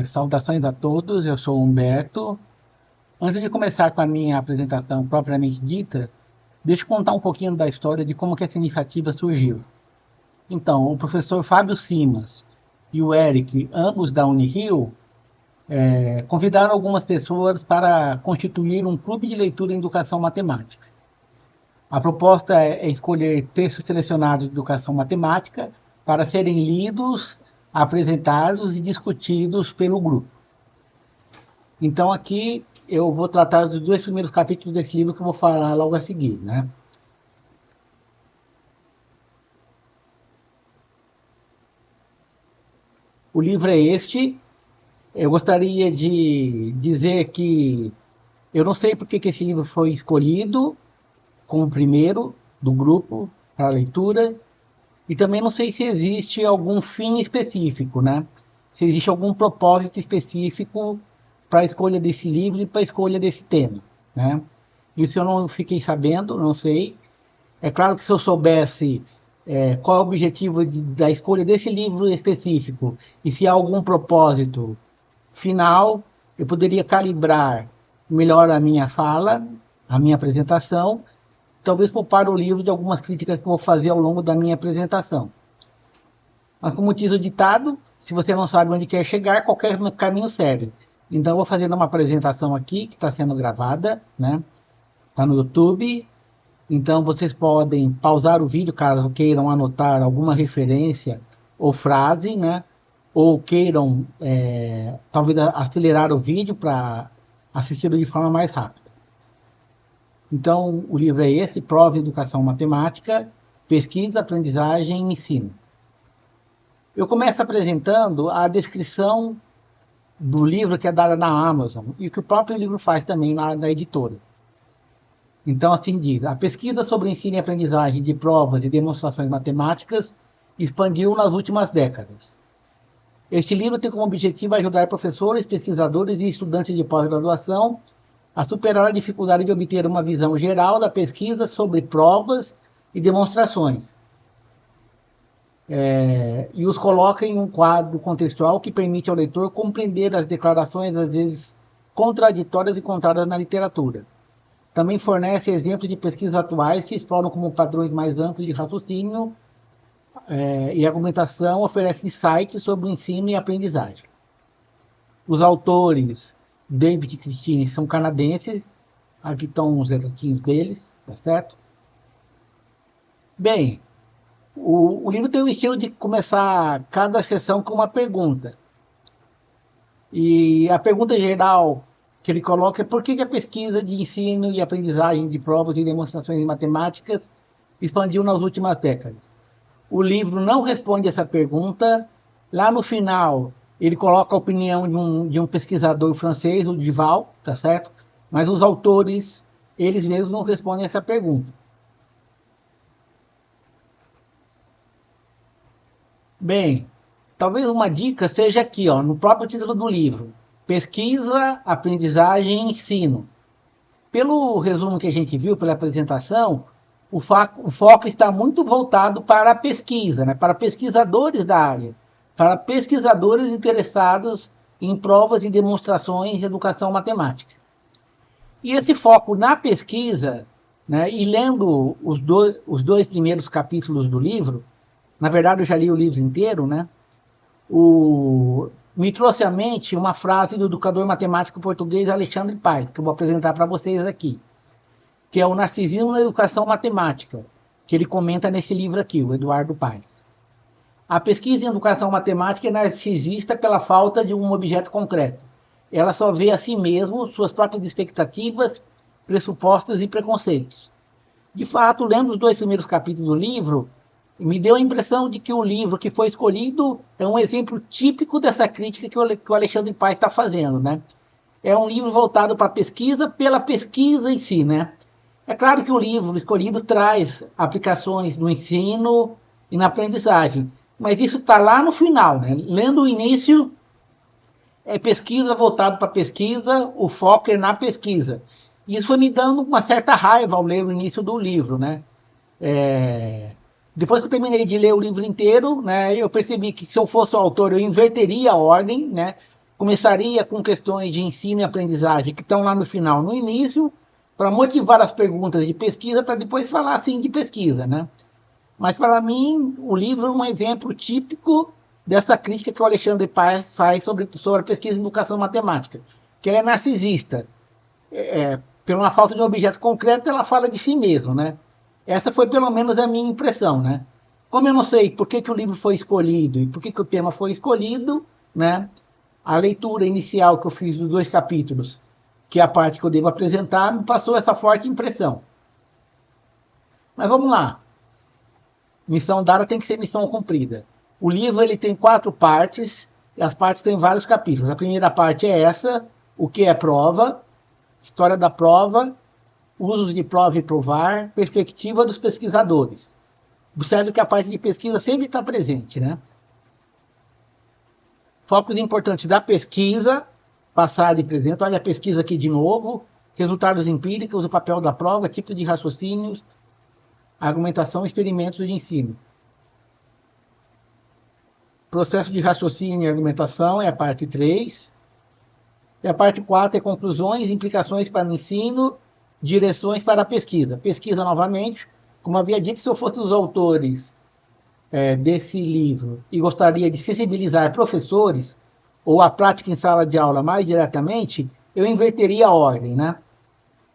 Saudações a todos, eu sou Humberto. Antes de começar com a minha apresentação propriamente dita, deixa eu contar um pouquinho da história de como que essa iniciativa surgiu. Então, o professor Fábio Simas e o Eric, ambos da Unirio, convidaram algumas pessoas para constituir um clube de leitura em educação matemática. A proposta é escolher textos selecionados de educação matemática para serem lidos, apresentados e discutidos pelo grupo. Então aqui eu vou tratar dos dois primeiros capítulos desse livro que eu vou falar logo a seguir, né? O livro é este. Eu gostaria de dizer que eu não sei porque que esse livro foi escolhido como o primeiro do grupo para leitura e também não sei se existe algum fim específico, né? Se existe algum propósito específico para a escolha desse livro e para a escolha desse tema, né? Isso eu não fiquei sabendo, não sei. É claro que se eu soubesse qual é o objetivo da escolha desse livro específico e se há algum propósito final, eu poderia calibrar melhor a minha fala, a minha apresentação, talvez poupar o livro de algumas críticas que eu vou fazer ao longo da minha apresentação. Mas como diz o ditado, se você não sabe onde quer chegar, qualquer caminho serve. Então eu vou fazendo uma apresentação aqui, que está sendo gravada, né? Está no YouTube. Então vocês podem pausar o vídeo caso queiram anotar alguma referência ou frase, né? Ou queiram talvez acelerar o vídeo para assisti-lo de forma mais rápida. Então o livro é esse, Prova e Educação Matemática, Pesquisa, Aprendizagem e Ensino. Eu começo apresentando a descrição do livro que é dada na Amazon e o que o próprio livro faz também na editora. Então, assim diz, a pesquisa sobre ensino e aprendizagem de provas e demonstrações matemáticas expandiu nas últimas décadas. Este livro tem como objetivo ajudar professores, pesquisadores e estudantes de pós-graduação a superar a dificuldade de obter uma visão geral da pesquisa sobre provas e demonstrações. E os coloca em um quadro contextual que permite ao leitor compreender as declarações, às vezes contraditórias e contrárias na literatura. Também fornece exemplos de pesquisas atuais que exploram como padrões mais amplos de raciocínio e argumentação, oferece insights sobre o ensino e aprendizagem. Os autores, David e Christine, são canadenses. Aqui estão os retratinhos deles, tá certo? Bem, o livro tem o estilo de começar cada sessão com uma pergunta. E a pergunta geral que ele coloca é por que a pesquisa de ensino e aprendizagem de provas e demonstrações matemáticas expandiu nas últimas décadas. O livro não responde essa pergunta. Lá no final, ele coloca a opinião de um pesquisador francês, o Duval, tá certo? Mas os autores, eles mesmos não respondem essa pergunta. Bem, talvez uma dica seja aqui, ó, no próprio título do livro. Pesquisa, aprendizagem e ensino. Pelo resumo que a gente viu, pela apresentação, o foco está muito voltado para a pesquisa, né? Para pesquisadores da área, para pesquisadores interessados em provas e demonstrações de educação matemática. E esse foco na pesquisa, né, e lendo os dois primeiros capítulos do livro, na verdade eu já li o livro inteiro, né, me trouxe à mente uma frase do educador matemático português Alexandre Paes, que eu vou apresentar para vocês aqui, que é o narcisismo na educação matemática, que ele comenta nesse livro aqui, o Eduardo Paes. A pesquisa em educação matemática é narcisista pela falta de um objeto concreto. Ela só vê a si mesmo, suas próprias expectativas, pressupostos e preconceitos. De fato, lendo os dois primeiros capítulos do livro, me deu a impressão de que o livro que foi escolhido é um exemplo típico dessa crítica que o Alexandre Paes está fazendo, né? É um livro voltado para a pesquisa pela pesquisa em si, né? É claro que o livro escolhido traz aplicações no ensino e na aprendizagem, mas isso está lá no final, né? Lendo o início, é pesquisa voltado para pesquisa, o foco é na pesquisa. E isso foi me dando uma certa raiva ao ler o início do livro, né? Depois que eu terminei de ler o livro inteiro, né, eu percebi que se eu fosse o autor, eu inverteria a ordem, né? começaria com questões de ensino e aprendizagem que estão lá no final, no início, para motivar as perguntas de pesquisa, para depois falar assim de pesquisa, né? Mas para mim, o livro é um exemplo típico dessa crítica que o Alexandre Paz faz sobre a pesquisa em educação matemática, que ela é narcisista. Por uma falta de um objeto concreto, ela fala de si mesma, né? Essa foi pelo menos a minha impressão, né? Como eu não sei por que o livro foi escolhido e por que o tema foi escolhido, né? A leitura inicial que eu fiz dos 2 capítulos, que é a parte que eu devo apresentar, me passou essa forte impressão. Mas vamos lá. Missão dada tem que ser missão cumprida. O livro ele tem 4 partes, e as partes têm vários capítulos. A primeira parte é essa, o que é prova, história da prova, usos de prova e provar, perspectiva dos pesquisadores. Observe que a parte de pesquisa sempre está presente, né? Focos importantes da pesquisa, passado e presente. Olha a pesquisa aqui de novo. Resultados empíricos, o papel da prova, tipo de raciocínios, argumentação, experimentos de ensino. Processo de raciocínio e argumentação é a parte 3. E a parte 4 é conclusões, implicações para o ensino, direções para a pesquisa. Pesquisa novamente, como havia dito, se eu fosse os autores desse livro e gostaria de sensibilizar professores ou a prática em sala de aula mais diretamente, eu inverteria a ordem, né?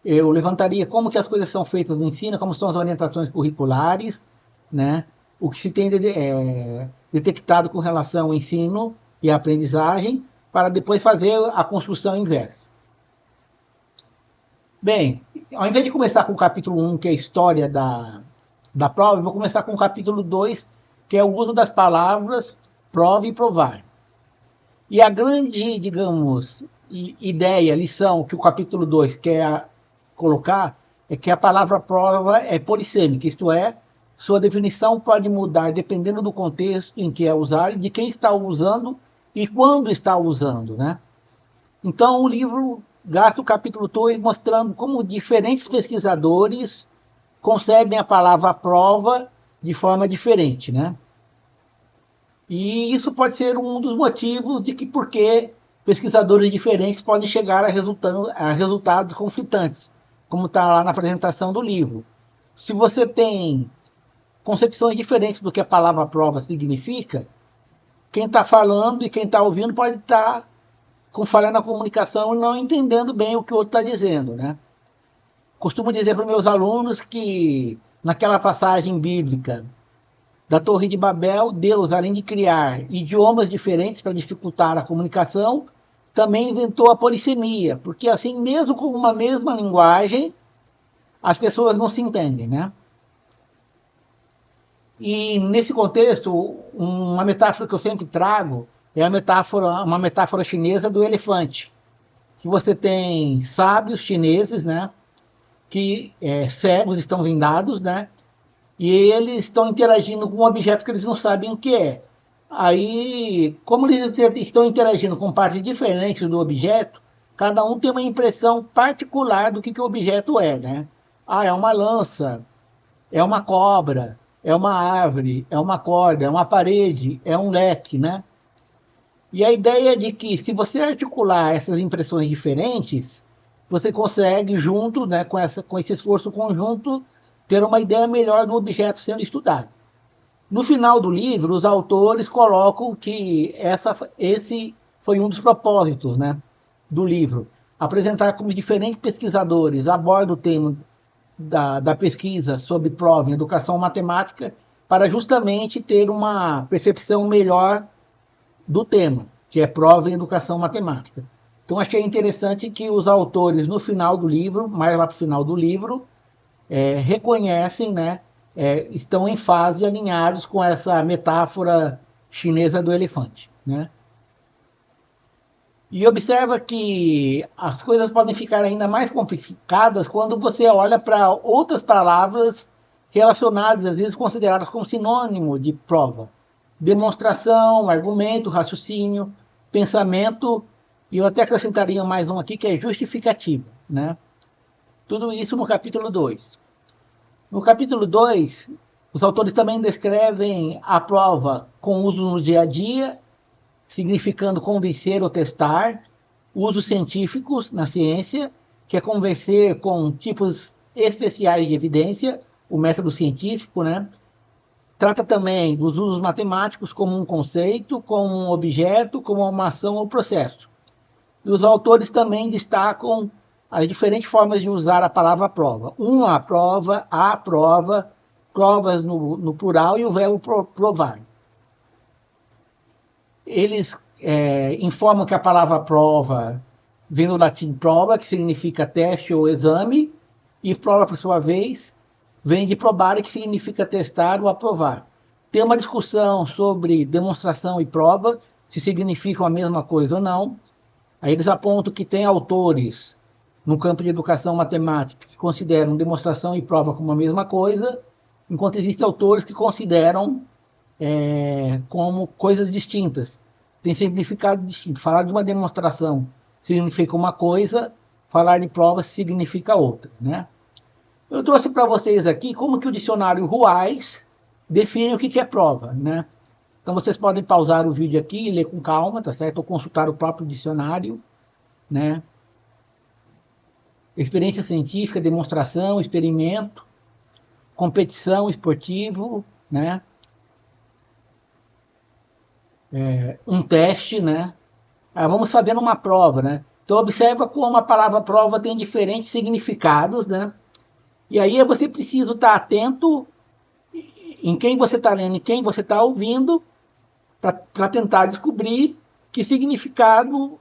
Eu levantaria como que as coisas são feitas no ensino, como são as orientações curriculares, né? O que se tem detectado com relação ao ensino e aprendizagem, para depois fazer a construção inversa. Bem, ao invés de começar com o capítulo 1, que é a história da prova, eu vou começar com o capítulo 2, que é o uso das palavras prova e provar. E a grande, digamos, ideia, lição que o capítulo 2 quer colocar é que a palavra prova é polissêmica, isto é, sua definição pode mudar dependendo do contexto em que é usado, de quem está usando e quando está usando, né? Então o livro gasta o capítulo 2 mostrando como diferentes pesquisadores concebem a palavra prova de forma diferente, né? E isso pode ser um dos motivos de que porque pesquisadores diferentes podem chegar a resultados conflitantes, como está lá na apresentação do livro. Se você tem concepções diferentes do que a palavra prova significa, quem está falando e quem está ouvindo pode estar com falha na comunicação e não entendendo bem o que o outro está dizendo, né? Costumo dizer para os meus alunos que naquela passagem bíblica da Torre de Babel, Deus, além de criar idiomas diferentes para dificultar a comunicação, também inventou a polissemia, porque assim, mesmo com uma mesma linguagem, as pessoas não se entendem, né? E nesse contexto, uma metáfora que eu sempre trago é uma metáfora chinesa do elefante. Que você tem sábios chineses, né? Que cegos estão vendados, né? E eles estão interagindo com um objeto que eles não sabem o que é. Aí, como eles estão interagindo com partes diferentes do objeto, cada um tem uma impressão particular do que o objeto é, né? Ah, é uma lança, é uma cobra, é uma árvore, é uma corda, é uma parede, é um leque, né? E a ideia é de que se você articular essas impressões diferentes, você consegue, junto, né, com esse esforço conjunto, ter uma ideia melhor do objeto sendo estudado. No final do livro, os autores colocam que esse foi um dos propósitos, né, do livro. Apresentar como diferentes pesquisadores abordam o tema da pesquisa sobre prova em educação matemática para justamente ter uma percepção melhor do tema, que é prova em educação matemática. Então achei interessante que os autores, no final do livro, mais lá para o final do livro, reconhecem, né, estão em fase alinhados com essa metáfora chinesa do elefante, né? E observa que as coisas podem ficar ainda mais complicadas quando você olha para outras palavras relacionadas, às vezes consideradas como sinônimo de prova. Demonstração, argumento, raciocínio, pensamento, e eu até acrescentaria mais um aqui que é justificativa, né? Tudo isso no capítulo 2. No capítulo 2, os autores também descrevem a prova com uso no dia a dia significando convencer ou testar, usos científicos na ciência, que é convencer com tipos especiais de evidência, o método científico, né? Trata também dos usos matemáticos como um conceito, como um objeto, como uma ação ou processo. E os autores também destacam as diferentes formas de usar a palavra prova. Uma prova, a prova, provas no plural e o verbo provar. Eles informam que a palavra prova vem do latim prova, que significa teste ou exame, e prova, por sua vez, vem de probare, que significa testar ou aprovar. Tem uma discussão sobre demonstração e prova, se significam a mesma coisa ou não. Aí eles apontam que tem autores no campo de educação matemática que consideram demonstração e prova como a mesma coisa, enquanto existem autores que consideram como coisas distintas. Tem significado distinto. Falar de uma demonstração significa uma coisa, falar de prova significa outra, né? Eu trouxe para vocês aqui como que o dicionário Ruais define o que é prova, né? Então vocês podem pausar o vídeo aqui e ler com calma, tá certo? Ou consultar o próprio dicionário, né? Experiência científica, demonstração, experimento, competição, esportivo, né? Um teste, né? Vamos fazendo uma prova, né? Então observa como a palavra prova tem diferentes significados, né? E aí você precisa estar atento em quem você está lendo e quem você está ouvindo para tentar descobrir que significado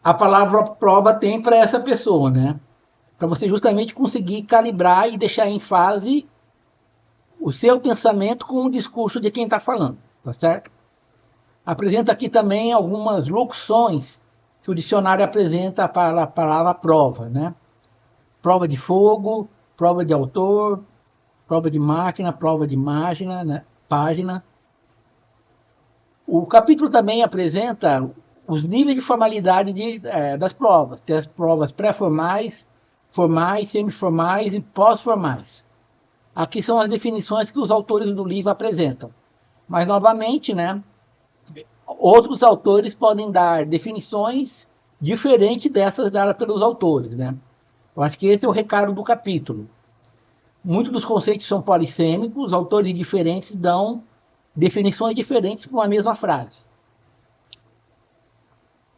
a palavra prova tem para essa pessoa, né? Para você justamente conseguir calibrar e deixar em fase o seu pensamento com o discurso de quem está falando, tá certo? Apresenta aqui também algumas locuções que o dicionário apresenta para a palavra prova, né? Prova de fogo, prova de autor, prova de máquina, prova de máquina, né? Página. O capítulo também apresenta os níveis de formalidade das provas. Tem as provas pré-formais, formais, semiformais e pós-formais. Aqui são as definições que os autores do livro apresentam. Mas, novamente, né, outros autores podem dar definições diferentes dessas dadas pelos autores, né? Eu acho que esse é o recado do capítulo. Muitos dos conceitos são polissêmicos, autores diferentes dão definições diferentes para uma mesma frase.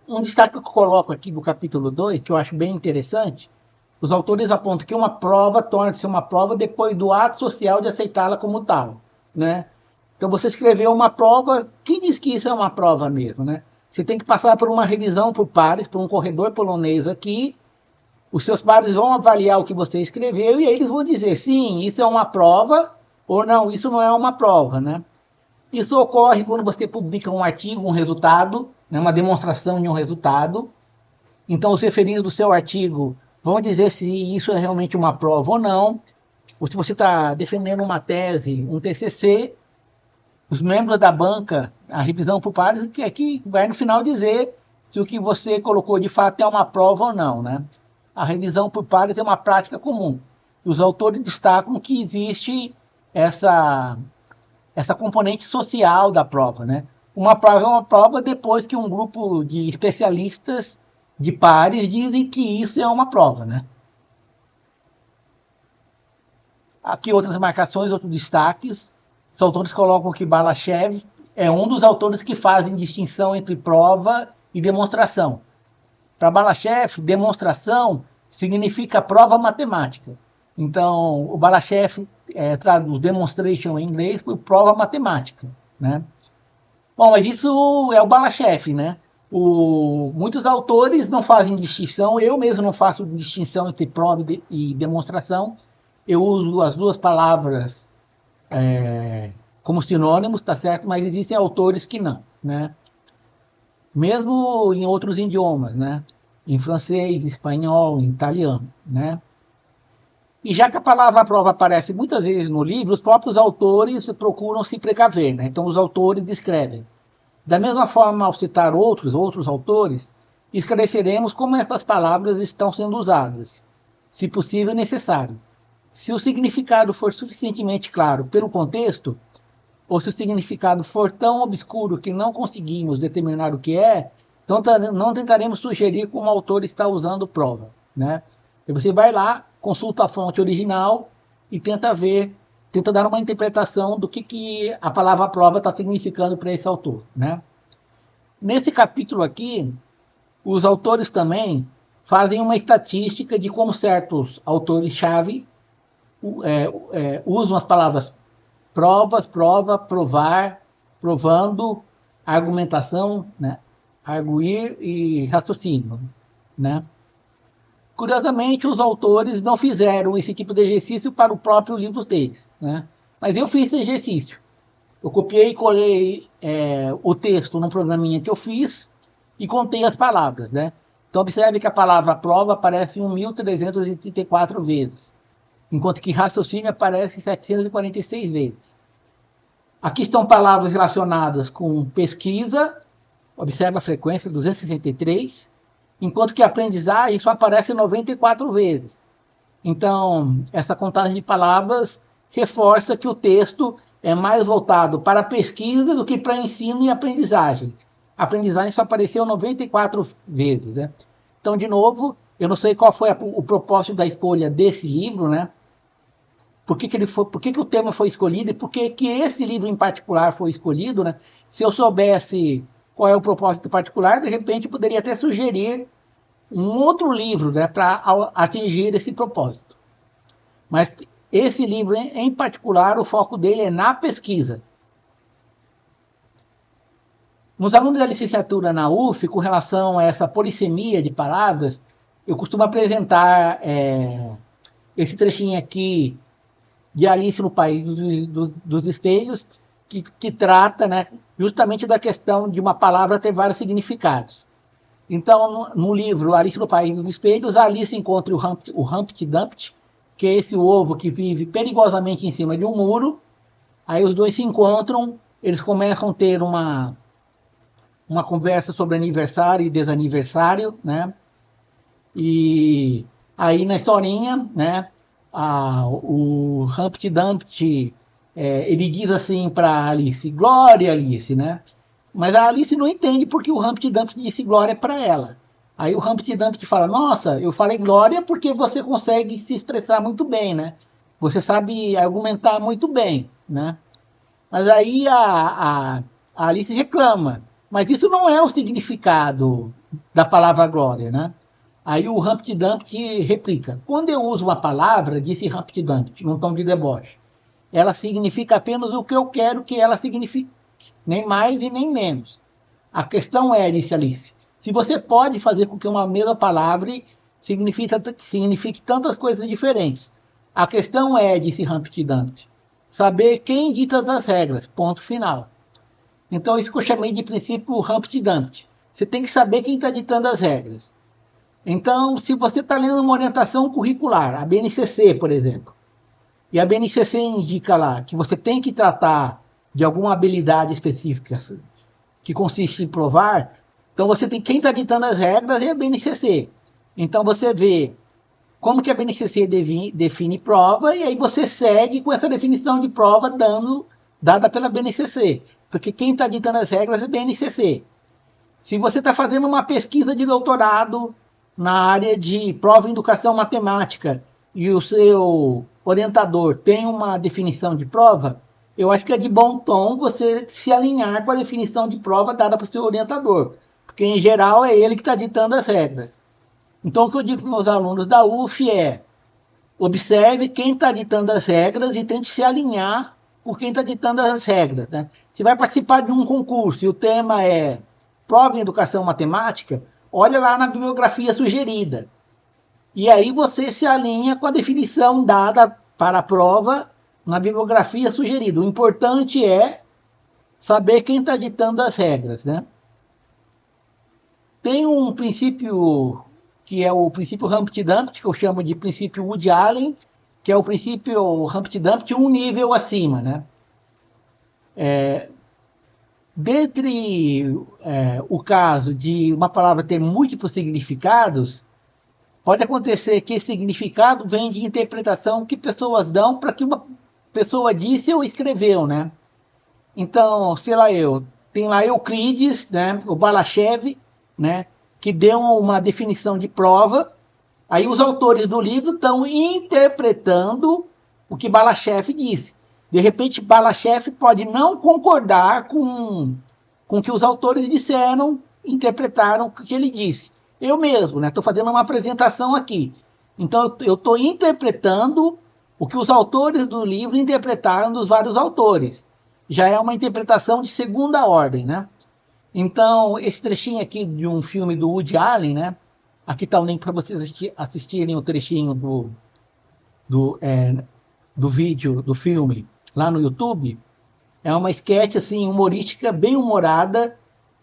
Um destaque que eu coloco aqui do capítulo 2, que eu acho bem interessante, os autores apontam que uma prova torna-se uma prova depois do ato social de aceitá-la como tal, né? Então você escreveu uma prova, quem diz que isso é uma prova mesmo, né? Você tem que passar por uma revisão por pares, por um corredor polonês aqui, os seus pares vão avaliar o que você escreveu e aí eles vão dizer, sim, isso é uma prova, ou não, isso não é uma prova, né? Isso ocorre quando você publica um artigo, um resultado, né, uma demonstração de um resultado. Então, os referidos do seu artigo vão dizer se isso é realmente uma prova ou não. Ou se você está defendendo uma tese, um TCC, os membros da banca, a revisão por pares, é que vai no final dizer se o que você colocou de fato é uma prova ou não, né? A revisão por pares é uma prática comum. Os autores destacam que existe essa componente social da prova, né? Uma prova é uma prova depois que um grupo de especialistas de pares dizem que isso é uma prova, né? Aqui outras marcações, outros destaques. Os autores colocam que Balacheve é um dos autores que fazem distinção entre prova e demonstração. Para Balacheve, demonstração significa prova matemática. Então, o Balacheve traduz demonstration em inglês por prova matemática, né? Bom, mas isso é o Balacheve, né? Muitos autores não fazem distinção, eu mesmo não faço distinção entre prova e demonstração. Eu uso as duas palavras como sinônimos, tá certo? Mas existem autores que não, né? Mesmo em outros idiomas, né? Em francês, espanhol, em italiano, né? E já que a palavra prova aparece muitas vezes no livro, os próprios autores procuram se precaver, né? Então os autores descrevem. Da mesma forma, ao citar outros autores, esclareceremos como essas palavras estão sendo usadas, se possível e necessário. Se o significado for suficientemente claro pelo contexto, ou se o significado for tão obscuro que não conseguimos determinar o que é, então não tentaremos sugerir como o autor está usando prova, né? E você vai lá, consulta a fonte original e tenta dar uma interpretação do que a palavra prova está significando para esse autor, né? Nesse capítulo aqui, os autores também fazem uma estatística de como certos autores-chave usam as palavras provas, prova, provar, provando, argumentação, né? Arguir e raciocínio, né? Curiosamente, os autores não fizeram esse tipo de exercício para o próprio livro deles, né? Mas eu fiz esse exercício. Eu copiei e colei o texto num programinha que eu fiz e contei as palavras, né? Então observe que a palavra prova aparece 1.334 vezes, enquanto que raciocínio aparece 746 vezes. Aqui estão palavras relacionadas com pesquisa, observe a frequência 263, enquanto que aprendizagem só aparece 94 vezes. Então, essa contagem de palavras reforça que o texto é mais voltado para a pesquisa do que para ensino e aprendizagem. A aprendizagem só apareceu 94 vezes, né? Então, de novo, eu não sei qual foi o propósito da escolha desse livro, né? Por que o tema foi escolhido e por que esse livro em particular foi escolhido, né? Se eu soubesse qual é o propósito particular, de repente eu poderia até sugerir um outro livro, né, para atingir esse propósito. Mas esse livro em particular, o foco dele é na pesquisa. Nos alunos da licenciatura na UF, com relação a essa polissemia de palavras, eu costumo apresentar esse trechinho aqui de Alice no País dos Espelhos, que trata, né, justamente da questão de uma palavra ter vários significados. Então, no livro Alice no País dos Espelhos, a Alice encontra o Humpty Dumpty, que é esse ovo que vive perigosamente em cima de um muro. Aí os dois se encontram, eles começam a ter uma conversa sobre aniversário e desaniversário, né? E aí na historinha, né, o Humpty Dumpty, ele diz assim para Alice, Glória, Alice, né? Mas a Alice não entende porque o Humpty Dumpty disse Glória para ela. Aí o Humpty Dumpty fala, nossa, eu falei Glória porque você consegue se expressar muito bem, né? Você sabe argumentar muito bem, né? Mas aí a Alice reclama, mas isso não é o significado da palavra glória, né? Aí o Humpty Dumpty replica, quando eu uso uma palavra, disse Humpty Dumpty, num tom de deboche, ela significa apenas o que eu quero que ela signifique, nem mais e nem menos. A questão é, disse Alice, se você pode fazer com que uma mesma palavra signifique tantas coisas diferentes. A questão é, disse Humpty Dumpty, saber quem dita as regras, ponto final. Então isso que eu chamei de princípio Humpty Dumpty. Você tem que saber quem está ditando as regras. Então, se você está lendo uma orientação curricular, a BNCC, por exemplo, e a BNCC indica lá que você tem que tratar de alguma habilidade específica que consiste em provar, então você tem quem está ditando as regras é a BNCC. Então você vê como que a BNCC define prova e aí você segue com essa definição de prova dada pela BNCC, porque quem está ditando as regras é a BNCC. Se você está fazendo uma pesquisa de doutorado na área de prova em educação matemática e o seu orientador tem uma definição de prova, eu acho que é de bom tom você se alinhar com a definição de prova dada para o seu orientador, porque em geral é ele que está ditando as regras. Então o que eu digo para os meus alunos da UF é, observe quem está ditando as regras e tente se alinhar com quem está ditando as regras, né? Se vai participar de um concurso e o tema é prova em educação matemática, olha lá na bibliografia sugerida. E aí você se alinha com a definição dada para a prova na bibliografia sugerida. O importante é saber quem está ditando as regras, né? Tem um princípio que é o princípio Humpty Dumpty, que eu chamo de princípio Woody Allen, que é o princípio Humpty Dumpty um nível acima, né? Dentre o caso de uma palavra ter múltiplos significados, pode acontecer que esse significado vem de interpretação que pessoas dão para que uma pessoa disse ou escreveu, né? Então, sei lá tem lá Euclides, né, o Balashèv, né, que deu uma definição de prova. Aí os autores do livro estão interpretando o que Balashèv disse. De repente, Balashèv pode não concordar com o que os autores disseram, interpretaram o que ele disse. Eu mesmo, né, estou fazendo uma apresentação aqui. Então, eu estou interpretando o que os autores do livro interpretaram dos vários autores. Já é uma interpretação de segunda ordem, né? Então, esse trechinho aqui de um filme do Woody Allen, né? Aqui está o link para vocês assistirem o trechinho do, é, do vídeo, do filme, lá no YouTube. É uma sketch assim, humorística, bem humorada,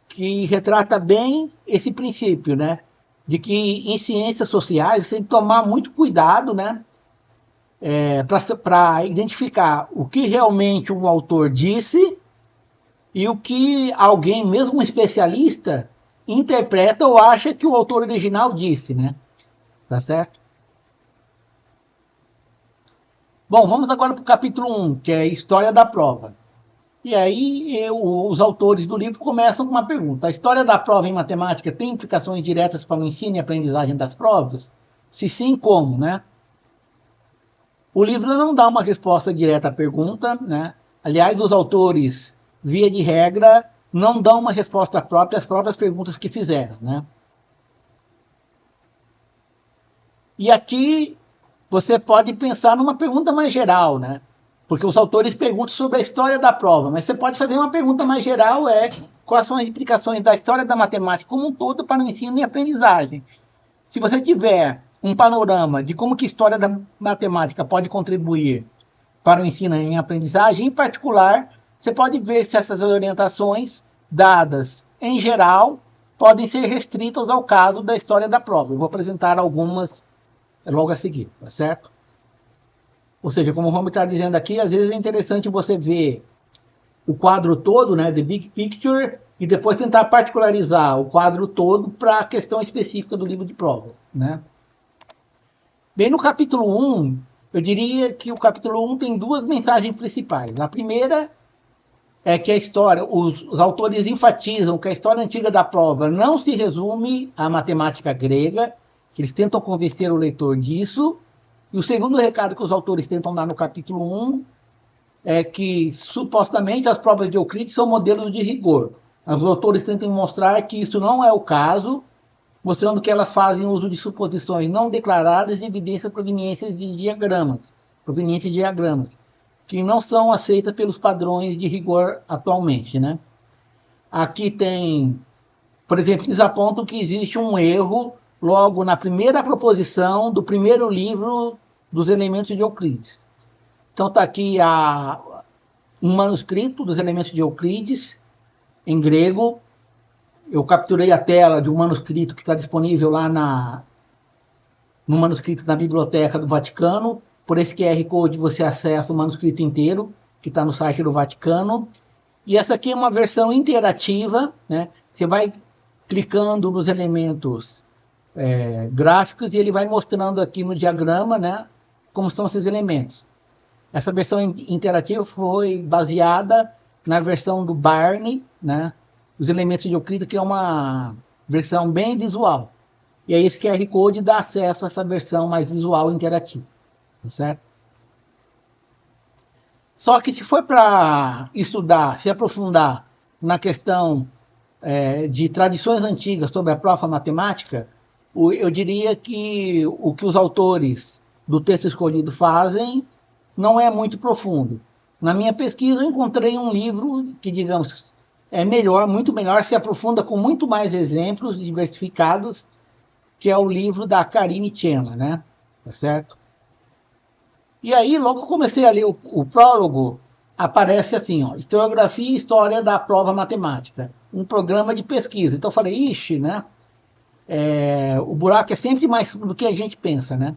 que retrata bem esse princípio, né? De que em ciências sociais você tem que tomar muito cuidado, né? Para identificar o que realmente um autor disse e o que alguém, mesmo um especialista, interpreta ou acha que o autor original disse, né? Tá certo? Bom, vamos agora para o capítulo 1, que é a História da Prova. E aí os autores do livro começam com uma pergunta. A história da prova em matemática tem implicações diretas para o ensino e aprendizagem das provas? Se sim, como, né? O livro não dá uma resposta direta à pergunta, né? Aliás, os autores, via de regra, não dão uma resposta própria às próprias perguntas que fizeram, né? E aqui você pode pensar numa pergunta mais geral, né? Porque os autores perguntam sobre a história da prova, mas você pode fazer uma pergunta mais geral, quais são as implicações da história da matemática como um todo para o ensino e aprendizagem. Se você tiver um panorama de como que a história da matemática pode contribuir para o ensino e aprendizagem, em particular, você pode ver se essas orientações dadas em geral podem ser restritas ao caso da história da prova. Eu vou apresentar algumas logo a seguir, tá certo? Ou seja, como o Romy está dizendo aqui, às vezes é interessante você ver o quadro todo, né, the big picture, e depois tentar particularizar o quadro todo para a questão específica do livro de provas, né? Bem, no capítulo 1, eu diria que o capítulo 1 tem duas mensagens principais. A primeira é que a história, os autores enfatizam que a história antiga da prova não se resume à matemática grega, que eles tentam convencer o leitor disso. E o segundo recado que os autores tentam dar no capítulo 1 é que, supostamente, as provas de Euclides são modelos de rigor. Os autores tentam mostrar que isso não é o caso, mostrando que elas fazem uso de suposições não declaradas e evidências provenientes de diagramas, que não são aceitas pelos padrões de rigor atualmente, né? Aqui tem, por exemplo, eles apontam que existe um erro logo na primeira proposição do primeiro livro dos elementos de Euclides. Então está aqui um manuscrito dos elementos de Euclides, em grego. Eu capturei a tela de um manuscrito que está disponível lá no manuscrito da Biblioteca do Vaticano. Por esse QR Code você acessa o manuscrito inteiro, que está no site do Vaticano. E essa aqui é uma versão interativa, né? Você vai clicando nos elementos gráficos e ele vai mostrando aqui no diagrama, né, como são esses elementos. Essa versão interativa foi baseada na versão do Barney, né, os elementos de Euclides, que é uma versão bem visual. E aí esse QR Code dá acesso a essa versão mais visual e interativa, tá certo? Só que se for para estudar, se aprofundar na questão de tradições antigas sobre a prova matemática, eu diria que o que os autores do texto escolhido fazem não é muito profundo. Na minha pesquisa, eu encontrei um livro que, digamos, é melhor, muito melhor, se aprofunda com muito mais exemplos diversificados, que é o livro da Karine Chenla, né? Tá certo? E aí, logo que eu comecei a ler o prólogo, aparece assim, ó, historiografia e história da prova matemática, um programa de pesquisa. Então eu falei, ixi, né? O buraco é sempre mais do que a gente pensa, né?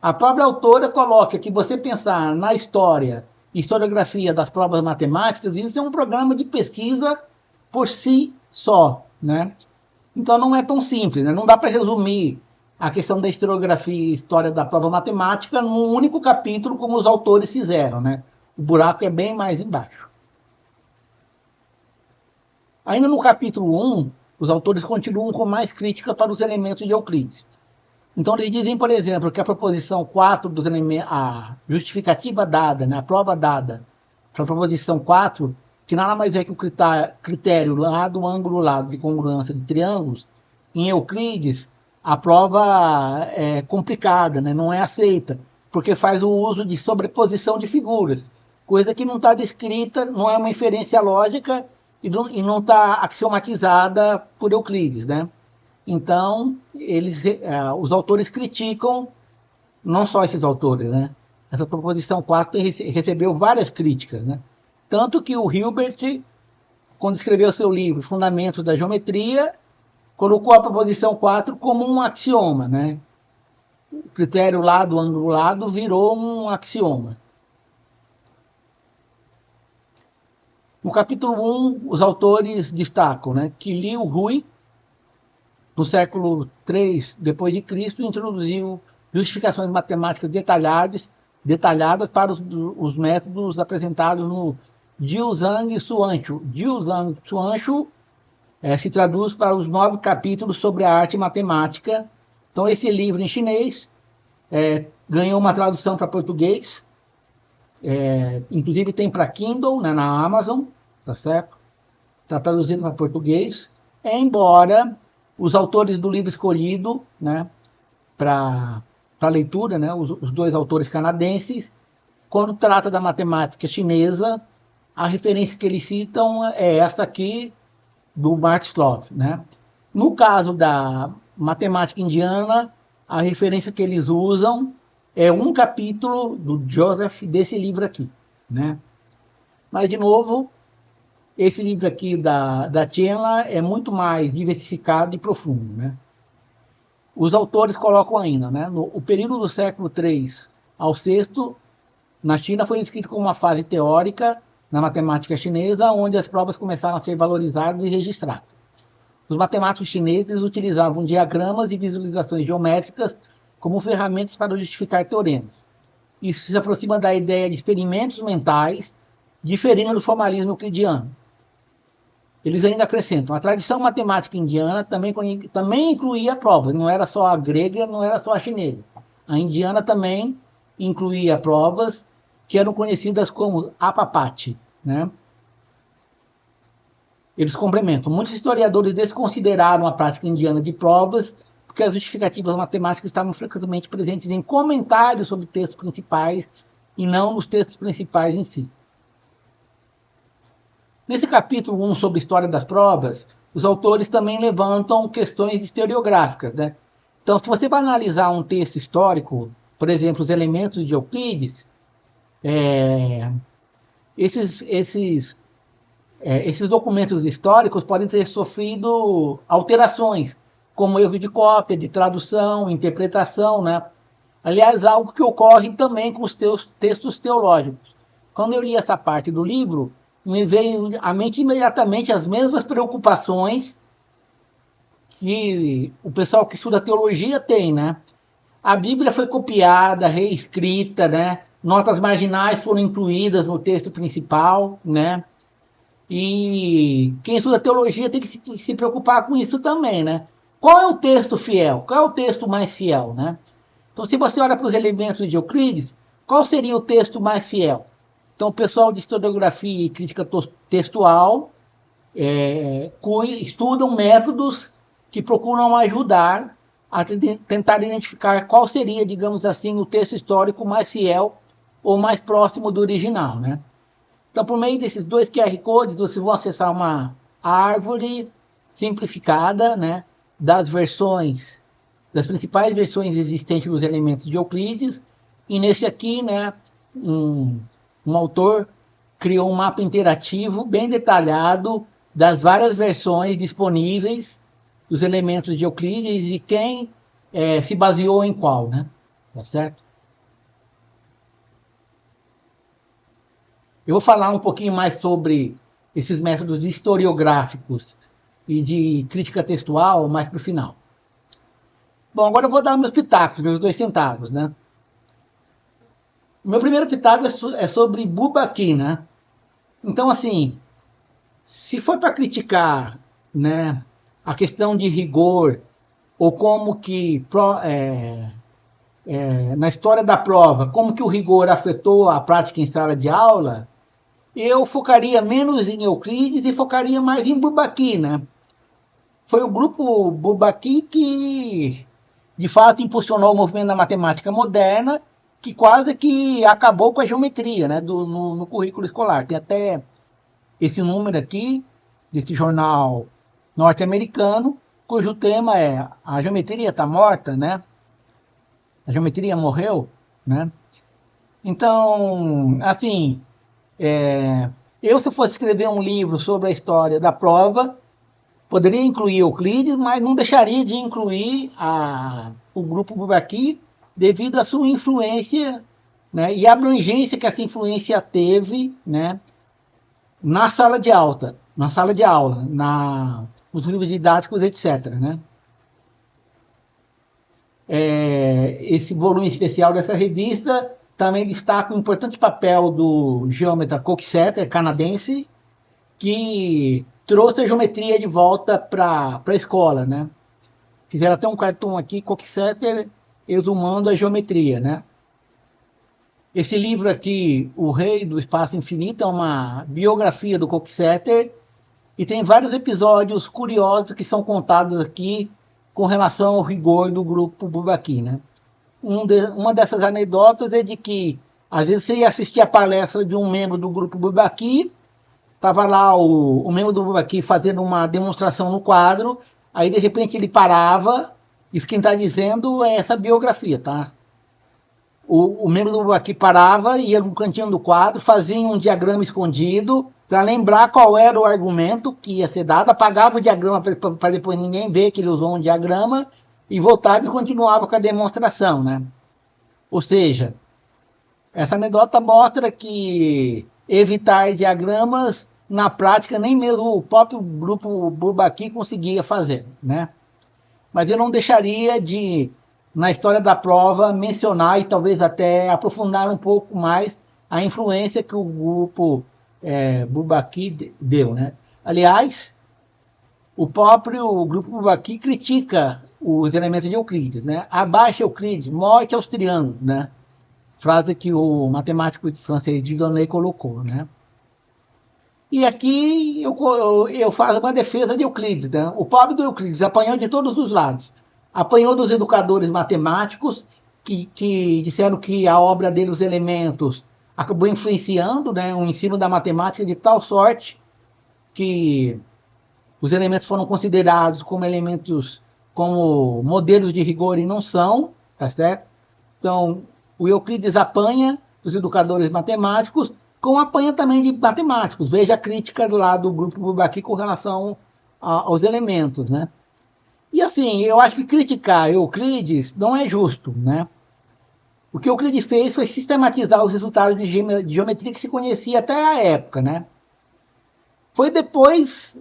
A própria autora coloca que você pensar na história e historiografia das provas matemáticas, isso é um programa de pesquisa por si só, né? Então não é tão simples, né? Não dá para resumir a questão da historiografia e história da prova matemática num único capítulo como os autores fizeram, né? O buraco é bem mais embaixo. Ainda no capítulo 1, os autores continuam com mais crítica para os elementos de Euclides. Então eles dizem, por exemplo, que a proposição 4 dos elementos, a justificativa dada, né, a prova dada para a proposição 4, que nada mais é que o critério lado, ângulo, lado de congruência de triângulos, em Euclides, a prova é complicada, né, não é aceita, porque faz o uso de sobreposição de figuras, coisa que não está descrita, não é uma inferência lógica e não está axiomatizada por Euclides, né? Então, os autores criticam, não só esses autores, né? Essa proposição 4 recebeu várias críticas, né? Tanto que o Hilbert, quando escreveu seu livro Fundamentos da Geometria, colocou a proposição 4 como um axioma, né? O critério lado, ângulo, lado virou um axioma. No capítulo 1, os autores destacam, né, que Liu Hui, no século III depois de Cristo, introduziu justificações matemáticas detalhadas para os métodos apresentados no Jiuzhang Suanshu. Jiuzhang Suanshu se traduz para os 9 capítulos sobre a arte matemática. Então esse livro em chinês ganhou uma tradução para português, inclusive tem para Kindle, né, na Amazon, tá certo? Está traduzido para português, embora os autores do livro escolhido, né, para leitura, né, os dois autores canadenses, quando trata da matemática chinesa, a referência que eles citam é essa aqui do Mark Sloff, né? No caso da matemática indiana, a referência que eles usam é um capítulo do Joseph desse livro aqui, né? Mas, de novo, esse livro aqui da Chenla é muito mais diversificado e profundo, né? Os autores colocam ainda, né? O período do século III ao VI, na China, foi descrito como uma fase teórica na matemática chinesa, onde as provas começaram a ser valorizadas e registradas. Os matemáticos chineses utilizavam diagramas e visualizações geométricas como ferramentas para justificar teoremas. Isso se aproxima da ideia de experimentos mentais, diferindo do formalismo euclidiano. Eles ainda acrescentam, a tradição matemática indiana também incluía provas, não era só a grega, não era só a chinesa. A indiana também incluía provas que eram conhecidas como apapati, né? Eles complementam. Muitos historiadores desconsideraram a prática indiana de provas porque as justificativas matemáticas estavam frequentemente presentes em comentários sobre textos principais e não nos textos principais em si. Nesse capítulo 1 sobre história das provas, os autores também levantam questões historiográficas, né? Então, se você vai analisar um texto histórico, por exemplo, os elementos de Euclides, esses documentos históricos podem ter sofrido alterações, como erro de cópia, de tradução, interpretação, né? Aliás, algo que ocorre também com os textos teológicos. Quando eu li essa parte do livro, me veio à mente imediatamente as mesmas preocupações que o pessoal que estuda teologia tem, né? A Bíblia foi copiada, reescrita, né? Notas marginais foram incluídas no texto principal, né? E quem estuda teologia tem que se preocupar com isso também, né? Qual é o texto fiel? Qual é o texto mais fiel, né? Então, se você olha para os elementos de Euclides, qual seria o texto mais fiel? Então, o pessoal de historiografia e crítica textual estudam métodos que procuram ajudar a tentar identificar qual seria, digamos assim, o texto histórico mais fiel ou mais próximo do original, né? Então, por meio desses 2 QR Codes, vocês vão acessar uma árvore simplificada, né, das principais versões existentes dos elementos de Euclides. E nesse aqui, né, um autor criou um mapa interativo bem detalhado das várias versões disponíveis dos elementos de Euclides e quem se baseou em qual, né? Tá certo? Eu vou falar um pouquinho mais sobre esses métodos historiográficos e de crítica textual mais para o final. Bom, agora eu vou dar meus pitacos, meus 2 centavos, né? O meu primeiro pitaco é sobre Bourbaki, né? Então, assim, Se for para criticar, né, a questão de rigor, ou como que na história da prova, como que o rigor afetou a prática em sala de aula, eu focaria menos em Euclides e focaria mais em Bourbaki, né? Foi o grupo Bourbaki que, de fato, impulsionou o movimento da matemática moderna, que quase que acabou com a geometria, né, no currículo escolar. Tem até esse número aqui, desse jornal norte-americano, cujo tema é a geometria está morta, né? A geometria morreu, né? Então, assim, eu se fosse escrever um livro sobre a história da prova, poderia incluir Euclides, mas não deixaria de incluir o grupo Bourbaki devido à sua influência, né, e a abrangência que essa influência teve, né, na sala de aula, nos livros didáticos, etc. Né? Esse volume especial dessa revista também destaca o importante papel do geômetra Coxeter, canadense, que trouxe a geometria de volta para a escola, né? Fizeram até um cartoon aqui, Coxeter exumando a geometria, né? Esse livro aqui, O Rei do Espaço Infinito, é uma biografia do Coxeter e tem vários episódios curiosos que são contados aqui com relação ao rigor do grupo Bourbaki, né? Uma dessas anedotas é de que às vezes você ia assistir a palestra de um membro do grupo Bourbaki, estava lá o membro do Bourbaki fazendo uma demonstração no quadro, aí de repente ele parava, isso quem está dizendo é essa biografia, tá? O membro do Bourbaki parava, ia no cantinho do quadro, fazia um diagrama escondido, para lembrar qual era o argumento que ia ser dado, apagava o diagrama para depois ninguém ver que ele usou um diagrama, e voltava e continuava com a demonstração, né? Ou seja, essa anedota mostra que evitar diagramas, na prática, nem mesmo o próprio grupo Bourbaki conseguia fazer, né? Mas eu não deixaria de, na história da prova, mencionar e talvez até aprofundar um pouco mais a influência que o grupo Bourbaki deu, né? Aliás, o próprio grupo Bourbaki critica os elementos de Euclides, né? Abaixo Euclides, morte aos triângulos, né? Frase que o matemático francês Dieudonné colocou, né? E aqui eu faço uma defesa de Euclides, né? O pobre do Euclides apanhou de todos os lados. Apanhou dos educadores matemáticos, que disseram que a obra dele, Os Elementos, acabou influenciando, né, o ensino da matemática de tal sorte que os elementos foram considerados como elementos, como modelos de rigor e não são, tá certo? Então, o Euclides apanha dos educadores matemáticos, como apanha também de matemáticos. Veja a crítica lá do grupo Bourbaki com relação aos elementos, né? E assim, eu acho que criticar Euclides não é justo, né? O que Euclides fez foi sistematizar os resultados de geometria que se conhecia até a época, né? Foi depois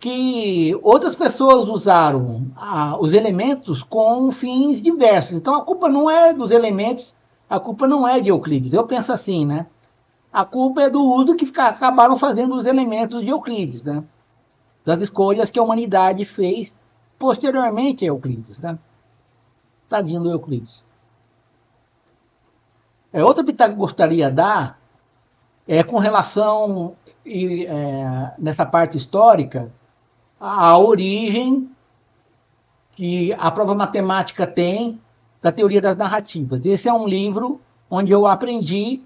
que outras pessoas usaram os elementos com fins diversos. Então a culpa não é dos elementos, a culpa não é de Euclides. Eu penso assim, né? A culpa é do uso que acabaram fazendo os elementos de Euclides, né? Das escolhas que a humanidade fez posteriormente a Euclides, né? Tadinho do Euclides. Outra pitaco que eu gostaria de dar é com relação, nessa parte histórica, a origem que a prova matemática tem da teoria das narrativas. Esse é um livro onde eu aprendi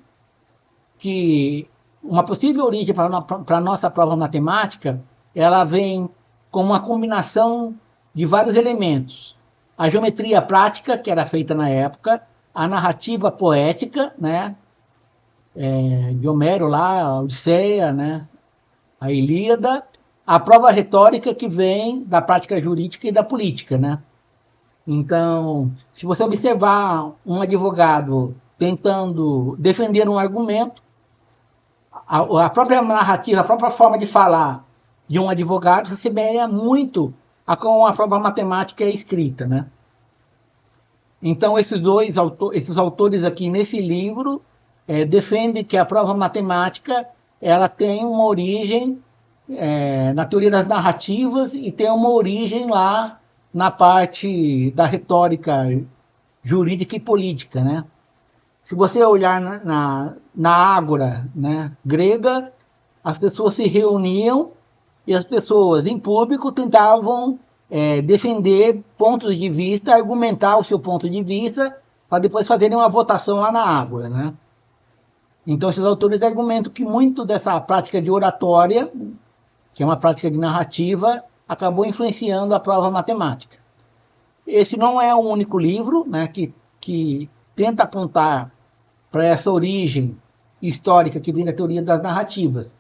que uma possível origem para a nossa prova matemática, ela vem com uma combinação de vários elementos. A geometria prática, que era feita na época, a narrativa poética, né, de Homero lá, a Odisseia, né, a Ilíada, a prova retórica que vem da prática jurídica e da política, né? Então, se você observar um advogado tentando defender um argumento, a própria narrativa, a própria forma de falar de um advogado se assemelha muito a como a prova matemática é escrita, né? Então, esses autores aqui nesse livro defendem que a prova matemática ela tem uma origem na teoria das narrativas e tem uma origem lá na parte da retórica jurídica e política, né? Se você olhar na ágora, né, grega, as pessoas se reuniam e as pessoas em público tentavam defender pontos de vista, argumentar o seu ponto de vista, para depois fazerem uma votação lá na ágora, né? Então esses autores argumentam que muito dessa prática de oratória, que é uma prática de narrativa, acabou influenciando a prova matemática. Esse não é o único livro, né, que tenta apontar para essa origem histórica que vem da teoria das narrativas.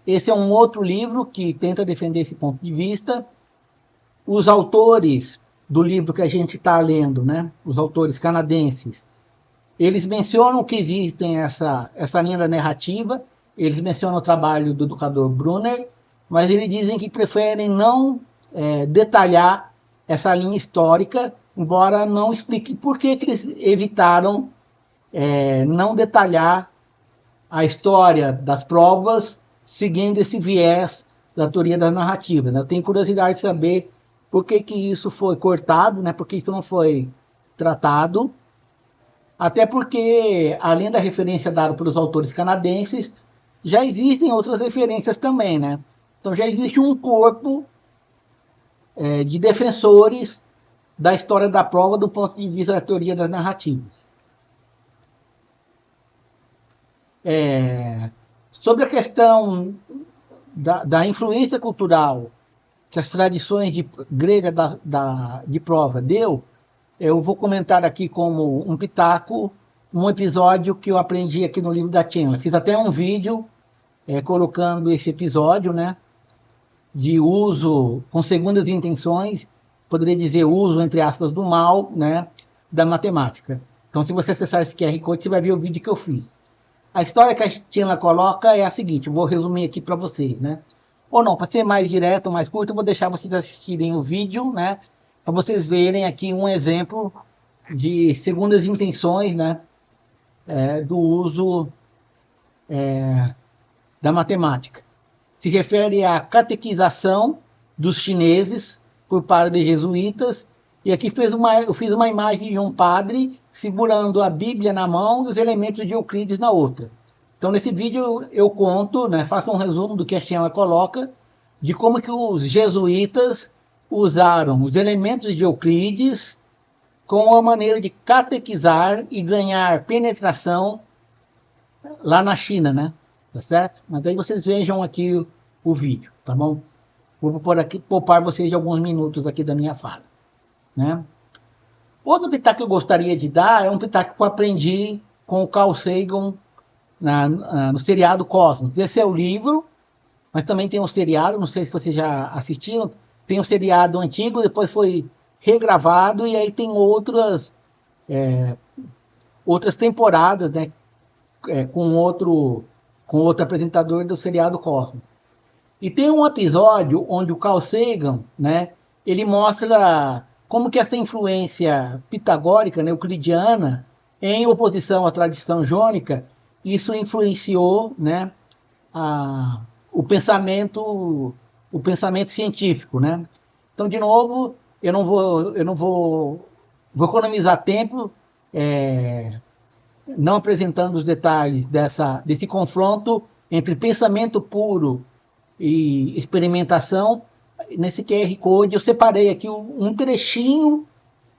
Esse é um outro livro que tenta defender esse ponto de vista. Os autores do livro que a gente está lendo, né, os autores canadenses, eles mencionam que existem essa linha da narrativa, eles mencionam o trabalho do educador Brunner, mas eles dizem que preferem não detalhar essa linha histórica, embora não explique por que eles evitaram não detalhar a história das provas seguindo esse viés da teoria das narrativas. Eu tenho curiosidade de saber por que isso foi cortado, né? Por que isso não foi tratado. Até porque, além da referência dada pelos autores canadenses, já existem outras referências também, né? Então já existe um corpo de defensores da história da prova do ponto de vista da teoria das narrativas. Sobre a questão da influência cultural que as tradições gregas de prova deu, eu vou comentar aqui como um pitaco um episódio que eu aprendi aqui no livro da Chandler. Fiz até um vídeo colocando esse episódio, né, de uso com segundas intenções, poderia dizer uso, entre aspas, do mal, né, da matemática. Então, se você acessar esse QR Code, você vai ver o vídeo que eu fiz. A história que a Chandler coloca é a seguinte, vou resumir aqui para vocês, né? Ou não, para ser mais direto, mais curto, eu vou deixar vocês assistirem o vídeo, né, para vocês verem aqui um exemplo de segundas intenções, né, do uso da matemática. Se refere à catequização dos chineses por padres jesuítas, e aqui eu fiz uma imagem de um padre segurando a Bíblia na mão e os elementos de Euclides na outra. Então, nesse vídeo eu conto, né, faço um resumo do que a Chandler coloca, de como que os jesuítas usaram os elementos de Euclides como uma maneira de catequizar e ganhar penetração lá na China, né? Tá certo? Mas aí vocês vejam aqui o vídeo, tá bom? Vou poupar vocês de alguns minutos aqui da minha fala, né? Outro pitaco que eu gostaria de dar é um pitaco que eu aprendi com o Carl Sagan no seriado Cosmos. Esse é o livro, mas também tem um seriado, não sei se vocês já assistiram, tem um seriado antigo, depois foi regravado, e aí tem outras temporadas, né, com outro apresentador do seriado Cosmos. E tem um episódio onde o Carl Sagan, né, ele mostra como que essa influência pitagórica, né, euclidiana, em oposição à tradição jônica, isso influenciou, né, o pensamento científico, né? Então, de novo, eu não vou economizar tempo não apresentando os detalhes desse confronto entre pensamento puro e experimentação. Nesse QR Code eu separei aqui um trechinho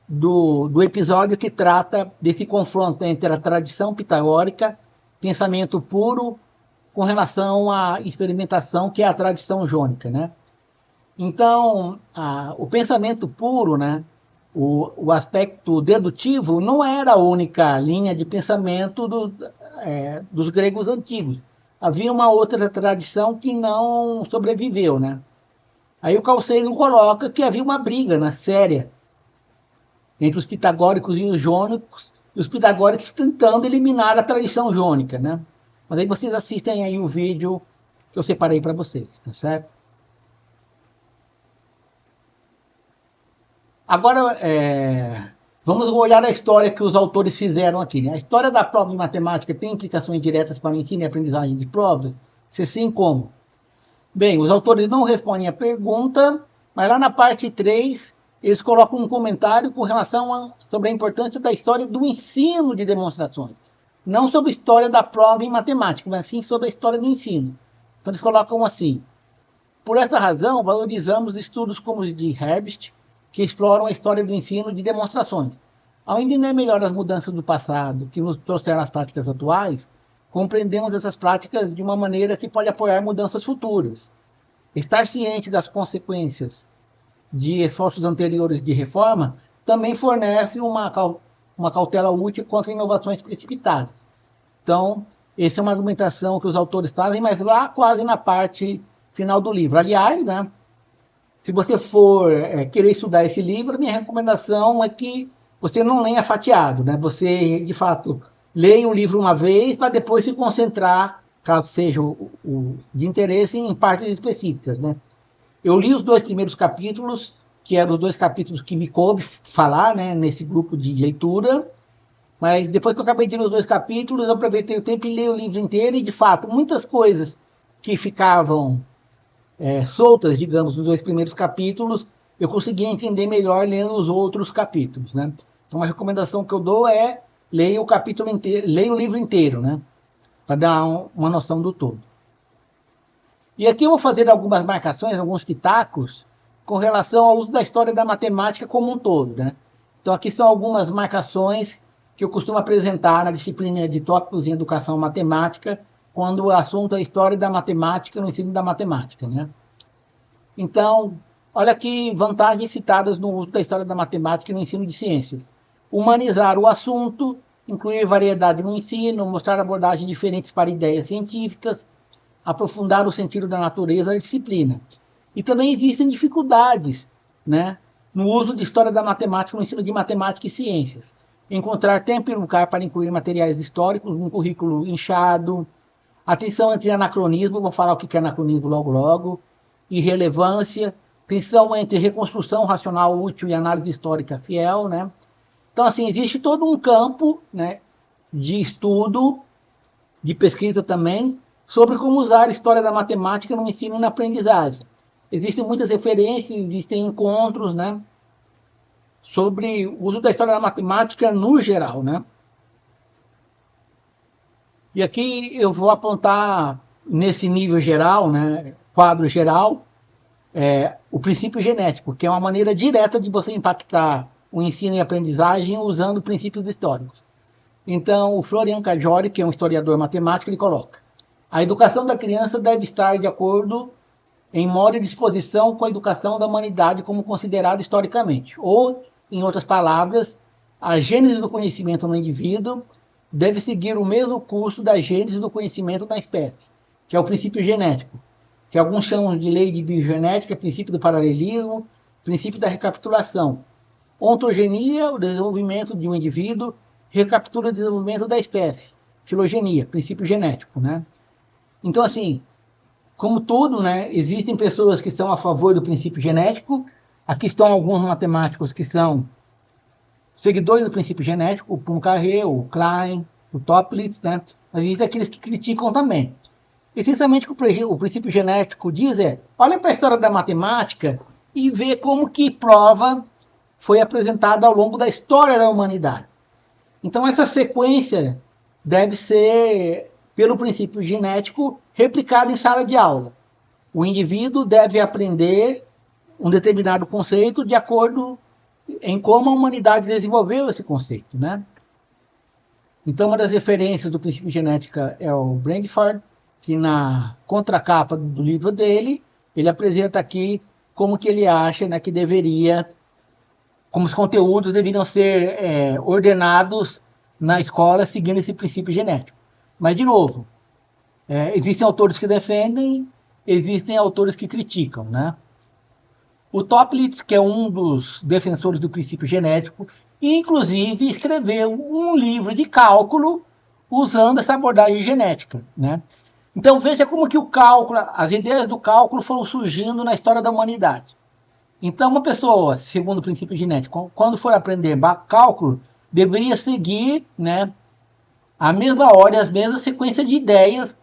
do episódio que trata desse confronto entre a tradição pitagórica, pensamento puro, com relação à experimentação, que é a tradição jônica, né? Então, o pensamento puro, né, o aspecto dedutivo, não era a única linha de pensamento dos gregos antigos. Havia uma outra tradição que não sobreviveu, né? Aí o Carl Sagan coloca que havia uma briga, né, séria entre os pitagóricos e os jônicos, e os pitagóricos tentando eliminar a tradição jônica, né? Mas aí vocês assistem aí o vídeo que eu separei para vocês, tá certo? Agora, vamos olhar a história que os autores fizeram aqui, né? A história da prova de matemática tem implicações diretas para o ensino e aprendizagem de provas? Se sim, como? Bem, os autores não respondem a pergunta, mas lá na parte 3, eles colocam um comentário com relação sobre a importância da história do ensino de demonstrações. Não sobre a história da prova em matemática, mas sim sobre a história do ensino. Então eles colocam assim: por essa razão, valorizamos estudos como os de Herbst, que exploram a história do ensino de demonstrações. Ao entender melhor as mudanças do passado que nos trouxeram às práticas atuais, compreendemos essas práticas de uma maneira que pode apoiar mudanças futuras. Estar ciente das consequências de esforços anteriores de reforma também fornece uma cautela útil contra inovações precipitadas. Então, essa é uma argumentação que os autores trazem, mas lá quase na parte final do livro. Aliás, né, se você for querer estudar esse livro, minha recomendação é que você não leia fatiado, né? Você, de fato, leia o livro uma vez para depois se concentrar, caso seja de interesse, em partes específicas, né? Eu li os 2 primeiros capítulos, que eram os 2 capítulos que me coube falar, né, nesse grupo de leitura, mas depois que eu acabei de ler os 2 capítulos, eu aproveitei o tempo e li o livro inteiro, e de fato, muitas coisas que ficavam soltas, digamos, nos 2 primeiros capítulos, eu consegui entender melhor lendo os outros capítulos, né? Então a recomendação que eu dou é leia o capítulo inteiro, leia o livro inteiro, né? Para dar uma noção do todo. E aqui eu vou fazer algumas marcações, alguns pitacos, com relação ao uso da história da matemática como um todo, né? Então aqui são algumas marcações que eu costumo apresentar na disciplina de tópicos em educação matemática, quando o assunto é a história da matemática no ensino da matemática, né? Então, olha aqui vantagens citadas no uso da história da matemática no ensino de ciências. Humanizar o assunto, incluir variedade no ensino, mostrar abordagens diferentes para ideias científicas, aprofundar o sentido da natureza da disciplina. E também existem dificuldades, né, no uso de história da matemática no ensino de matemática e ciências. Encontrar tempo e lugar para incluir materiais históricos num currículo inchado. Atenção entre anacronismo, vou falar o que é anacronismo logo logo, e relevância. Tensão entre reconstrução racional útil e análise histórica fiel, né? Então, assim, existe todo um campo, né, de estudo, de pesquisa também, sobre como usar a história da matemática no ensino e na aprendizagem. Existem muitas referências, existem encontros, né, sobre o uso da história da matemática no geral, né? E aqui eu vou apontar nesse nível geral, né, quadro geral, o princípio genético, que é uma maneira direta de você impactar o ensino e a aprendizagem usando princípios históricos. Então, o Florian Cajori, que é um historiador matemático, ele coloca: a educação da criança deve estar de acordo em modo e disposição com a educação da humanidade como considerada historicamente. Ou, em outras palavras, a gênese do conhecimento no indivíduo deve seguir o mesmo curso da gênese do conhecimento da espécie, que é o princípio genético, que alguns chamam de lei de biogenética, princípio do paralelismo, princípio da recapitulação. Ontogenia, o desenvolvimento de um indivíduo, recapitula o desenvolvimento da espécie. Filogenia, princípio genético, né? Então, assim, como tudo, né, existem pessoas que são a favor do princípio genético. Aqui estão alguns matemáticos que são seguidores do princípio genético, o Poincaré, o Klein, o Toeplitz, né? Mas existem aqueles que criticam também. Essencialmente, o que o princípio genético diz é: olha para a história da matemática e vê como que prova foi apresentada ao longo da história da humanidade. Então, essa sequência deve ser, pelo princípio genético, replicada em sala de aula. O indivíduo deve aprender um determinado conceito de acordo em como a humanidade desenvolveu esse conceito, né? Então, uma das referências do princípio genética é o Brandford, que na contracapa do livro dele, ele apresenta aqui como que ele acha, né, que deveria, como os conteúdos deveriam ser ordenados na escola seguindo esse princípio genético. Mas, de novo, existem autores que defendem, existem autores que criticam, né? O Toeplitz, que é um dos defensores do princípio genético, inclusive escreveu um livro de cálculo usando essa abordagem genética, né? Então veja como que o cálculo, as ideias do cálculo foram surgindo na história da humanidade. Então uma pessoa, segundo o princípio genético, quando for aprender cálculo, deveria seguir, né, a mesma ordem, as mesmas sequências de ideias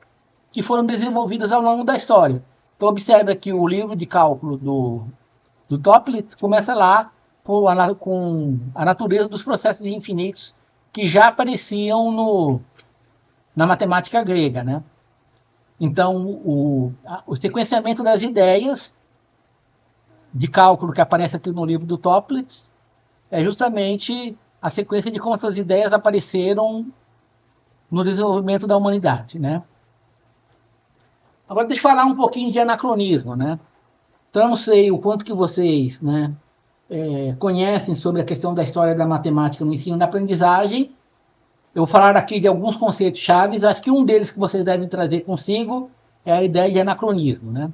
que foram desenvolvidas ao longo da história. Então observa que o livro de cálculo do Toplitt começa lá com a natureza dos processos infinitos que já apareciam na matemática grega, né? Então, o sequenciamento das ideias de cálculo que aparece aqui no livro do Toplitt é justamente a sequência de como essas ideias apareceram no desenvolvimento da humanidade, né? Agora deixa eu falar um pouquinho de anacronismo, né? Então eu não sei o quanto que vocês, né, conhecem sobre a questão da história da matemática no ensino e na aprendizagem. Eu vou falar aqui de alguns conceitos chaves, acho que um deles que vocês devem trazer consigo é a ideia de anacronismo, né?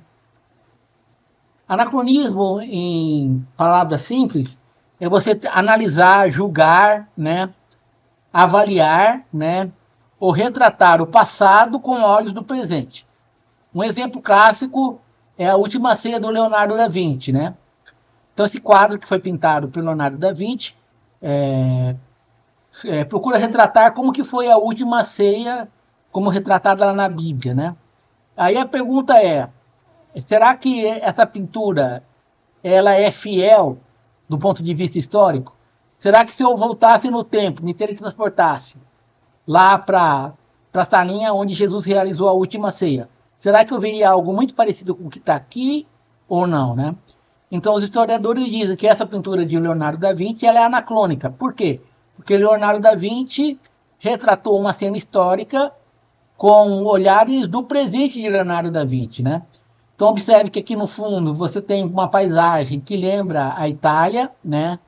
Anacronismo, em palavras simples, é você analisar, julgar, né, avaliar, né, ou retratar o passado com olhos do presente. Um exemplo clássico é a Última Ceia do Leonardo da Vinci, né? Então esse quadro que foi pintado pelo Leonardo da Vinci procura retratar como que foi a última ceia, como retratada lá na Bíblia, né? Aí a pergunta é, será que essa pintura ela é fiel do ponto de vista histórico? Será que se eu voltasse no tempo, me teletransportasse lá para a salinha onde Jesus realizou a última ceia, será que eu veria algo muito parecido com o que está aqui ou não, né? Então os historiadores dizem que essa pintura de Leonardo da Vinci ela é anacrônica. Por quê? Porque Leonardo da Vinci retratou uma cena histórica com olhares do presente de Leonardo da Vinci, né? Então observe que aqui no fundo você tem uma paisagem que lembra a Itália, né?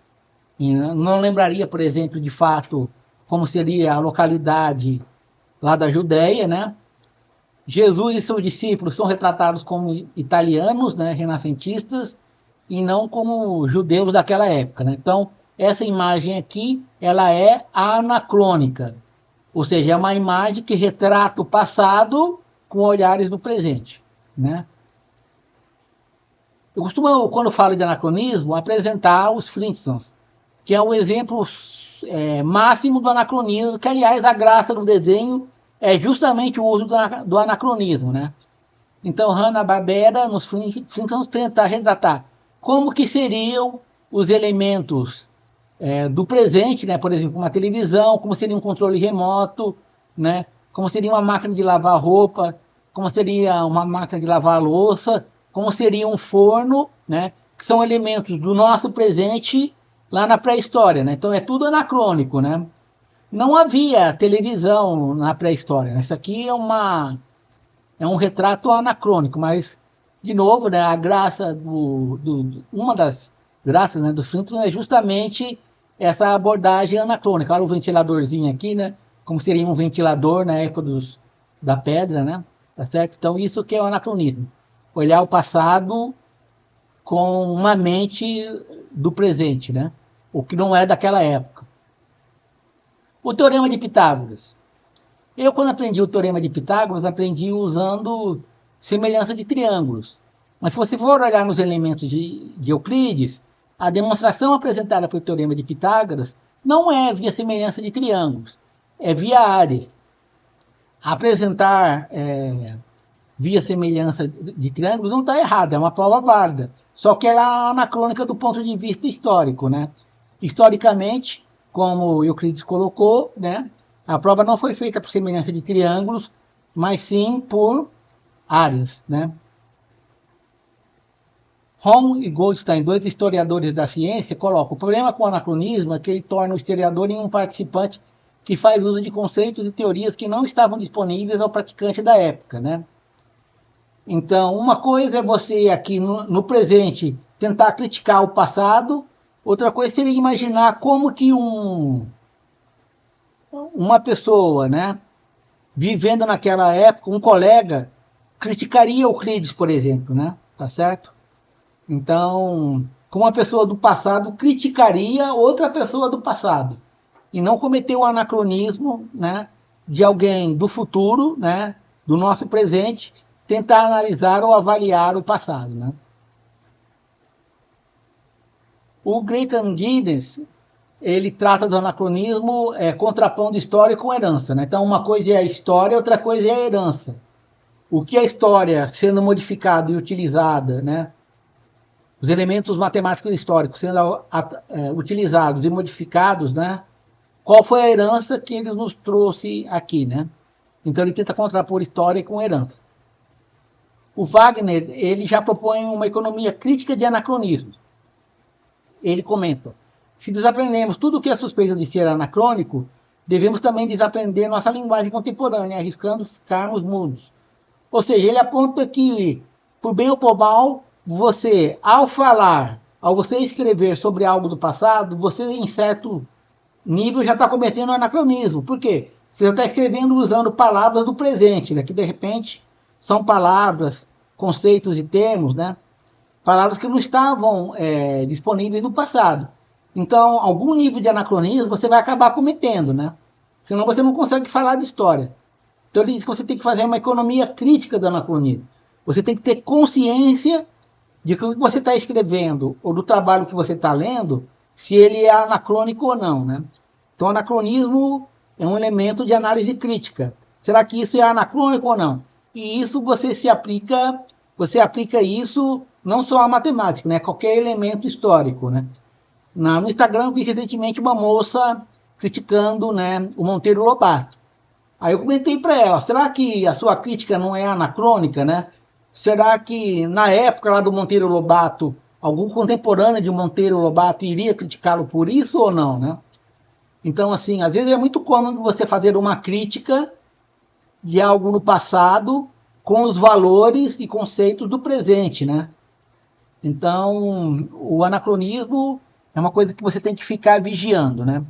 E não lembraria, por exemplo, de fato, como seria a localidade lá da Judéia, né? Jesus e seus discípulos são retratados como italianos, né, renascentistas, e não como judeus daquela época, né? Então, essa imagem aqui, ela é anacrônica, ou seja, é uma imagem que retrata o passado com olhares do presente, né? Eu costumo, quando falo de anacronismo, apresentar os Flintstones, que é um exemplo máximo do anacronismo, que, aliás, a graça do desenho é justamente o uso do anacronismo, né? Então, Hanna-Barbera, nos Flintstones, tenta retratar como que seriam os elementos do presente, né? Por exemplo, uma televisão, como seria um controle remoto, né? Como seria uma máquina de lavar roupa, como seria uma máquina de lavar louça, como seria um forno, né? Que são elementos do nosso presente lá na pré-história, né? Então é tudo anacrônico, né? Não havia televisão na pré-história, né? Isso aqui é um retrato anacrônico, mas, de novo, né, a graça uma das graças, né, do Flintstone é justamente essa abordagem anacrônica. Olha o ventiladorzinho aqui, né? Como seria um ventilador na época da pedra, né? Tá certo? Então isso que é o anacronismo. Olhar o passado com uma mente do presente, né? O que não é daquela época. O Teorema de Pitágoras. Eu, quando aprendi o Teorema de Pitágoras, aprendi usando semelhança de triângulos. Mas se você for olhar nos elementos de Euclides, a demonstração apresentada pelo Teorema de Pitágoras não é via semelhança de triângulos, é via áreas. Apresentar via semelhança de triângulos não está errado, é uma prova válida. Só que ela é anacrônica do ponto de vista histórico, né? Historicamente, como Euclides colocou, né, a prova não foi feita por semelhança de triângulos, mas sim por áreas, né? Holm e Goldstein, dois historiadores da ciência, colocam: o problema com o anacronismo é que ele torna o historiador em um participante que faz uso de conceitos e teorias que não estavam disponíveis ao praticante da época, né? Então, uma coisa é você aqui no presente tentar criticar o passado, outra coisa seria imaginar como que uma pessoa, né, vivendo naquela época, um colega, criticaria Euclides, por exemplo, né? Tá certo? Então, como uma pessoa do passado criticaria outra pessoa do passado e não cometer o anacronismo, né, de alguém do futuro, né, do nosso presente, tentar analisar ou avaliar o passado, né? O Grayton Guinness, ele trata do anacronismo contrapondo história com herança, né? Então uma coisa é a história, outra coisa é a herança. o que a história sendo modificada e utilizada, né? Os elementos matemáticos históricos sendo utilizados e modificados, né? Qual foi a herança que ele nos trouxe aqui, né? Então ele tenta contrapor história com herança. O Wagner, ele já propõe uma economia crítica de anacronismos. Ele comenta: se desaprendemos tudo o que é suspeito de ser anacrônico, devemos também desaprender nossa linguagem contemporânea, arriscando ficarmos mudos. Ou seja, ele aponta que, por bem ou por mal, você, ao falar, ao você escrever sobre algo do passado, você, em certo nível, já está cometendo anacronismo. Por quê? Você está escrevendo usando palavras do presente, né? Que, de repente, são palavras, conceitos e termos, né? Palavras que não estavam disponíveis no passado. Então, algum nível de anacronismo você vai acabar cometendo, né? Senão você não consegue falar de história. Então ele diz que você tem que fazer uma economia crítica do anacronismo. Você tem que ter consciência de que o que você está escrevendo ou do trabalho que você está lendo, se ele é anacrônico ou não, né? Então, anacronismo é um elemento de análise crítica. Será que isso é anacrônico ou não? E isso você aplica isso não só à matemática, né? Qualquer elemento histórico, né? No Instagram vi recentemente uma moça criticando, né, o Monteiro Lobato. Aí eu comentei para ela: será que a sua crítica não é anacrônica, né? Será que na época lá do Monteiro Lobato, algum contemporâneo de Monteiro Lobato iria criticá-lo por isso ou não, né? Então, assim, às vezes é muito cômodo você fazer uma crítica de algo no passado com os valores e conceitos do presente, né? Então, o anacronismo é uma coisa que você tem que ficar vigiando, né?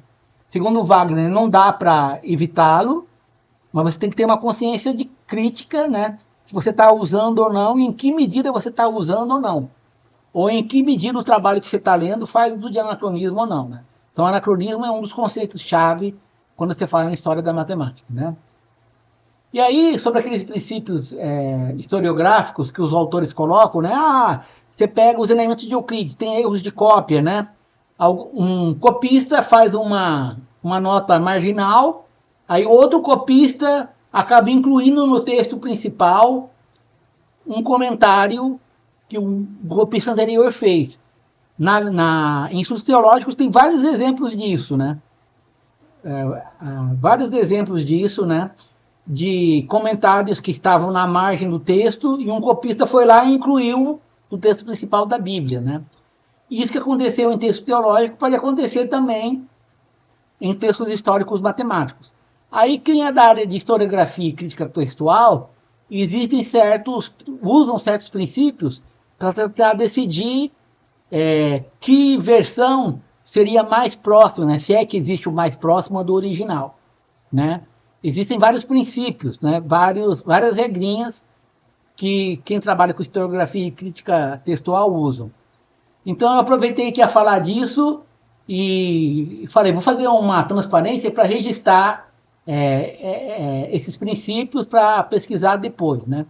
Segundo o Wagner, não dá para evitá-lo, mas você tem que ter uma consciência de crítica, né? Se você está usando ou não, e em que medida você está usando ou não. Ou em que medida o trabalho que você está lendo faz uso de anacronismo ou não, né? Então, anacronismo é um dos conceitos-chave quando você fala em história da matemática, né? E aí, sobre aqueles princípios historiográficos que os autores colocam, né? Você pega os elementos de Euclides, tem erros de cópia, né? Um copista faz uma nota marginal, aí outro copista acaba incluindo no texto principal um comentário que o copista anterior fez. Em estudos teológicos tem vários exemplos disso, né? Vários exemplos disso, né? De comentários que estavam na margem do texto e um copista foi lá e incluiu no texto principal da Bíblia, né? E isso que aconteceu em texto teológico pode acontecer também em textos históricos matemáticos. Aí quem é da área de historiografia e crítica textual, usam certos princípios para tentar decidir que versão seria mais próxima, né? Se é que existe o mais próximo do original, né? Existem vários princípios, né? Várias regrinhas que quem trabalha com historiografia e crítica textual usam. Então eu aproveitei que ia falar disso e falei, vou fazer uma transparência para registrar esses princípios para pesquisar depois, né?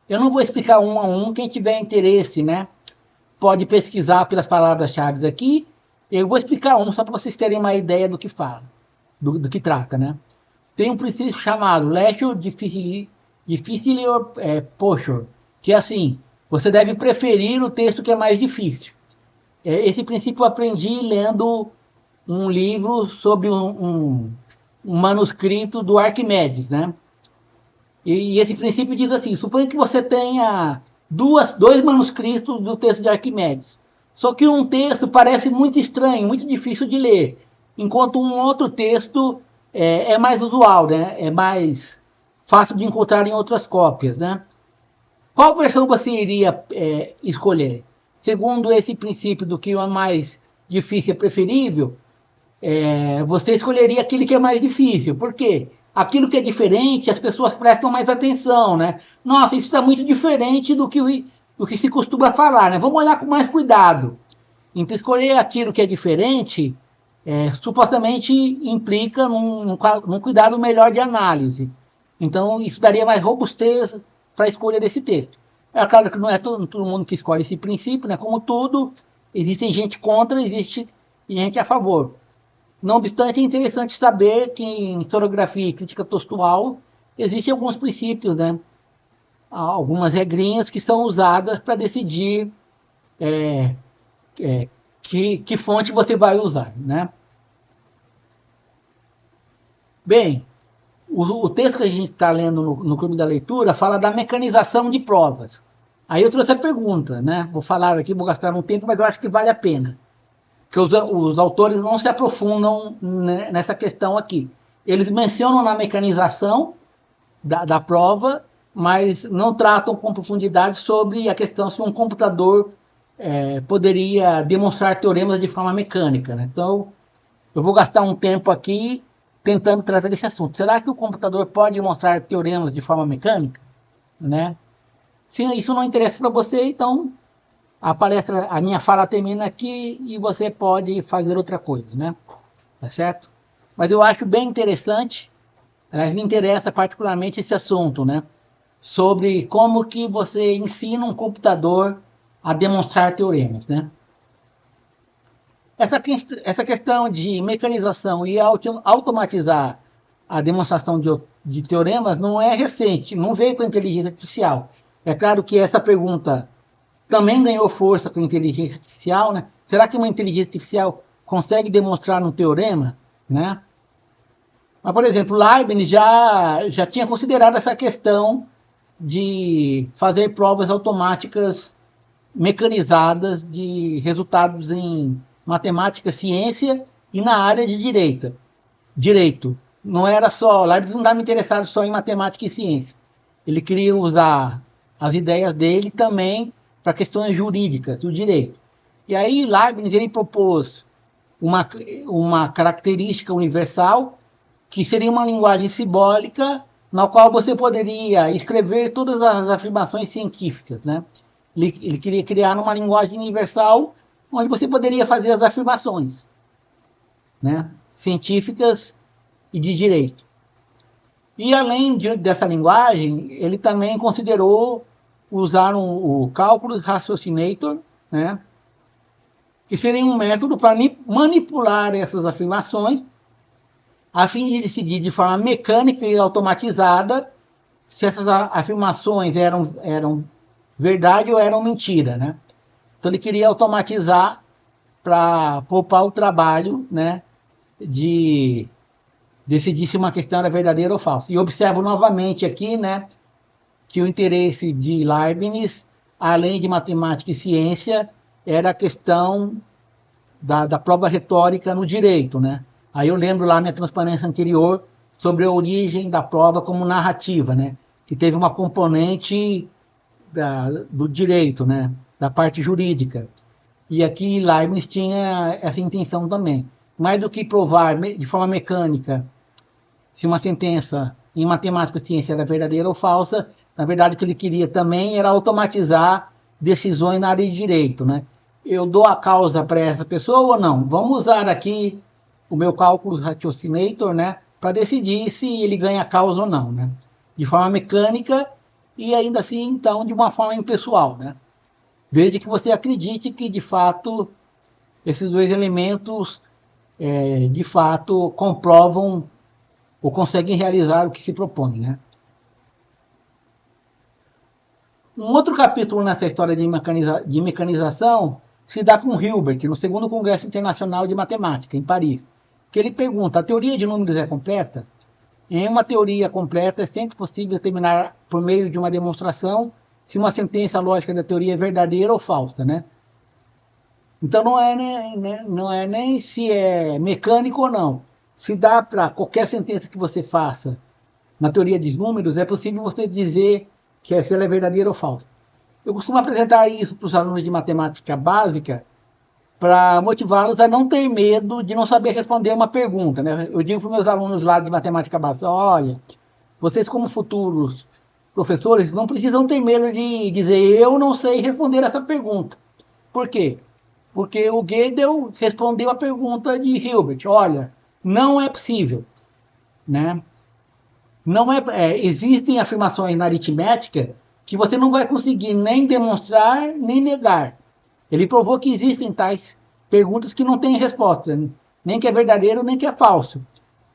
Eu não vou explicar um a um, quem tiver interesse, né, pode pesquisar pelas palavras-chave aqui. Eu vou explicar um só para vocês terem uma ideia do que fala, do que trata, né? Tem um princípio chamado Lectio Difficilior Posture, que é assim: você deve preferir o texto que é mais difícil. Esse princípio eu aprendi lendo um livro sobre um manuscrito do Arquimedes, né? E esse princípio diz assim: suponha que você tenha dois manuscritos do texto de Arquimedes. Só que um texto parece muito estranho, muito difícil de ler, enquanto um outro texto é mais usual, né? É mais fácil de encontrar em outras cópias, né? Qual versão você iria escolher? Segundo esse princípio do que o mais difícil é preferível, você escolheria aquele que é mais difícil. Por quê? Aquilo que é diferente, as pessoas prestam mais atenção, né? Nossa, isso está muito diferente do que se costuma falar, né? Vamos olhar com mais cuidado. Então, escolher aquilo que é diferente supostamente implica num cuidado melhor de análise. Então, isso daria mais robustez para a escolha desse texto. É claro que não é todo mundo que escolhe esse princípio, né? Como tudo, existe gente contra, existe gente a favor. Não obstante, é interessante saber que em historiografia e crítica textual existem alguns princípios, né, algumas regrinhas que são usadas para decidir é, que fonte você vai usar, né? Bem, o texto que a gente está lendo no Clube da Leitura fala da mecanização de provas. Aí eu trouxe a pergunta, né? Vou falar aqui, vou gastar um tempo, mas eu acho que vale a pena. Que os autores não se aprofundam nessa questão aqui. Eles mencionam na mecanização da prova, mas não tratam com profundidade sobre a questão se um computador poderia demonstrar teoremas de forma mecânica, né? Então, eu vou gastar um tempo aqui tentando tratar desse assunto. Será que o computador pode demonstrar teoremas de forma mecânica, né? Se isso não interessa para você, então a minha fala termina aqui e você pode fazer outra coisa, né? Tá certo? Mas eu acho bem interessante, me interessa particularmente esse assunto, né? Sobre como que você ensina um computador a demonstrar teoremas, né? Essa questão de mecanização e automatizar a demonstração de teoremas não é recente, não veio com a inteligência artificial. É claro que essa pergunta também ganhou força com a inteligência artificial, né? Será que uma inteligência artificial consegue demonstrar um teorema, né? Mas, por exemplo, Leibniz já tinha considerado essa questão de fazer provas automáticas mecanizadas de resultados em matemática, ciência e na área de direito. Não era só, Leibniz não estava interessado só em matemática e ciência. Ele queria usar as ideias dele também para questões jurídicas do direito. E aí Leibniz ele propôs uma característica universal que seria uma linguagem simbólica na qual você poderia escrever todas as afirmações científicas, né? Ele queria criar uma linguagem universal onde você poderia fazer as afirmações, né? Científicas e de direito. E além dessa linguagem, ele também considerou usar o Calculus Ratiocinator, né? Que seria um método para manipular essas afirmações a fim de decidir de forma mecânica e automatizada se essas afirmações eram verdade ou eram mentira, né? Então ele queria automatizar para poupar o trabalho, né, de decidir se uma questão era verdadeira ou falsa. E observo novamente aqui, né, que o interesse de Leibniz, além de matemática e ciência, era a questão da prova retórica no direito, né? Aí eu lembro lá minha transparência anterior sobre a origem da prova como narrativa, né? Que teve uma componente do direito, né? Da parte jurídica. E aqui Leibniz tinha essa intenção também. Mais do que provar de forma mecânica se uma sentença em matemática e ciência era verdadeira ou falsa, na verdade o que ele queria também era automatizar decisões na área de direito, né? Eu dou a causa para essa pessoa ou não? Vamos usar aqui o meu cálculo ratiocinator, né, para decidir se ele ganha a causa ou não, né? De forma mecânica e ainda assim, então, de uma forma impessoal, né? Desde que você acredite que, de fato, esses dois elementos, de fato, comprovam ou conseguem realizar o que se propõe, né? Um outro capítulo nessa história de mecanização se dá com Hilbert, no segundo Congresso Internacional de Matemática, em Paris, que ele pergunta, a teoria de números é completa? Em uma teoria completa é sempre possível determinar, por meio de uma demonstração, se uma sentença lógica da teoria é verdadeira ou falsa, né? Então não é nem se é mecânico ou não. Se dá para qualquer sentença que você faça na teoria dos números, é possível você dizer se ela é verdadeira ou falsa. Eu costumo apresentar isso para os alunos de matemática básica para motivá-los a não ter medo de não saber responder uma pergunta, né? Eu digo para os meus alunos lá de matemática básica, olha, vocês como futuros professores não precisam ter medo de dizer eu não sei responder essa pergunta. Por quê? Porque o Gödel respondeu a pergunta de Hilbert, olha, não é possível, né? Não existem afirmações na aritmética que você não vai conseguir nem demonstrar nem negar. Ele provou que existem tais perguntas que não têm resposta, nem que é verdadeiro nem que é falso.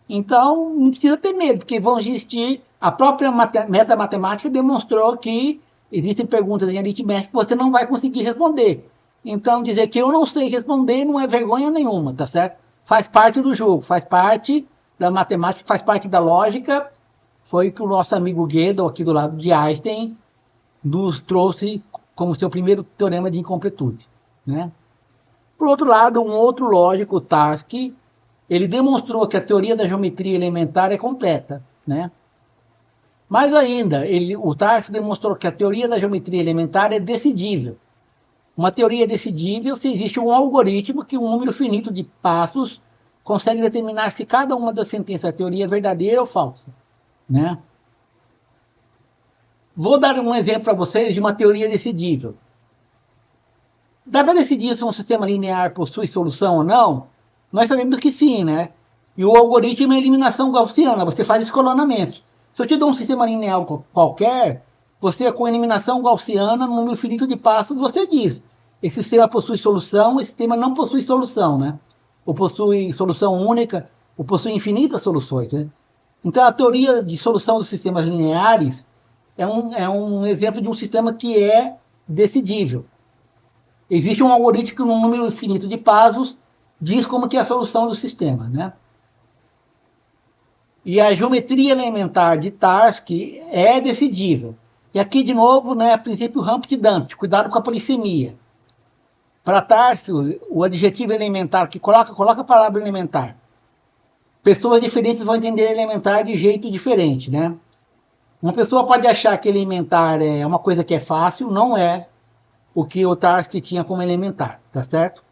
Então não precisa ter medo, porque vão existir A própria metamatemática demonstrou que existem perguntas em aritmética que você não vai conseguir responder. Então, dizer que eu não sei responder não é vergonha nenhuma, tá certo? Faz parte do jogo, faz parte da matemática, faz parte da lógica. Foi que o nosso amigo Gödel, aqui do lado de Einstein, nos trouxe como seu primeiro teorema de incompletude, né? Por outro lado, um outro lógico, Tarski, ele demonstrou que a teoria da geometria elementar é completa, né? Mais ainda, o Tarski demonstrou que a teoria da geometria elementar é decidível. Uma teoria é decidível se existe um algoritmo que um número finito de passos consegue determinar se cada uma das sentenças da teoria é verdadeira ou falsa, né? Vou dar um exemplo para vocês de uma teoria decidível. Dá para decidir se um sistema linear possui solução ou não? Nós sabemos que sim, né? E o algoritmo é eliminação gaussiana, você faz escalonamentos. Se eu te dou um sistema linear qualquer, você com eliminação gaussiana, no número finito de passos, você diz, esse sistema possui solução, esse sistema não possui solução, né? Ou possui solução única, ou possui infinitas soluções, né? Então a teoria de solução dos sistemas lineares é um exemplo de um sistema que é decidível. Existe um algoritmo que, num número infinito de passos, diz como que é a solução do sistema, né? E a geometria elementar de Tarski é decidível. E aqui, de novo, né, princípio Humpty-Dumpty, cuidado com a polissemia. Para Tarski, o adjetivo elementar, que coloca a palavra elementar, pessoas diferentes vão entender elementar de jeito diferente, né? Uma pessoa pode achar que elementar é uma coisa que é fácil, não é o que o Tarski tinha como elementar, tá certo?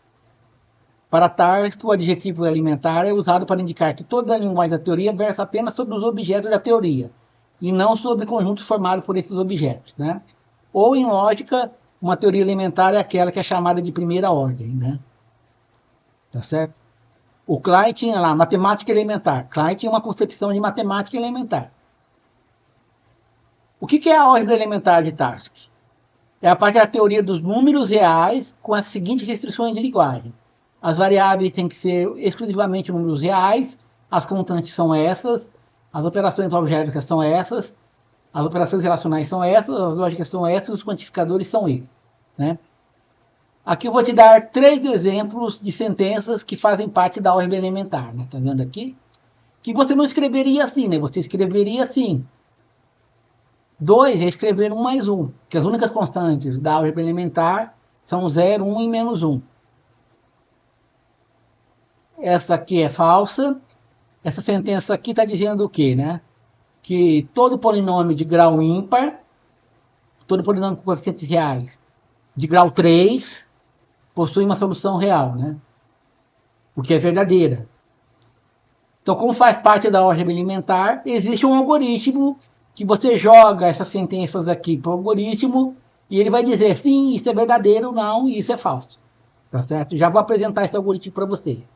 Para Tarski, o adjetivo elementar é usado para indicar que toda a linguagem da teoria versa apenas sobre os objetos da teoria, e não sobre conjuntos formados por esses objetos, né? Ou, em lógica, uma teoria elementar é aquela que é chamada de primeira ordem, né? Tá certo? O Klein tinha lá matemática elementar. Klein tinha uma concepção de matemática elementar. O que é a álgebra elementar de Tarski? É a parte da teoria dos números reais com as seguintes restrições de linguagem. As variáveis têm que ser exclusivamente números reais, as constantes são essas, as operações algébricas são essas, as operações relacionais são essas, as lógicas são essas, os quantificadores são esses, né? Aqui eu vou te dar 3 exemplos de sentenças que fazem parte da álgebra elementar, né? Tá vendo aqui? Que você não escreveria assim, né? Você escreveria assim. 2 é escrever 1 mais 1, que as únicas constantes da álgebra elementar são 0, 1 e menos 1. Essa aqui é falsa. Essa sentença aqui está dizendo o quê, né? Que todo polinômio de grau ímpar, todo polinômio com coeficientes reais de grau 3, possui uma solução real, né? O que é verdadeira. Então, como faz parte da álgebra elementar, existe um algoritmo que você joga essas sentenças aqui para o algoritmo e ele vai dizer sim, isso é verdadeiro, não, e isso é falso. Tá certo? Já vou apresentar esse algoritmo para vocês.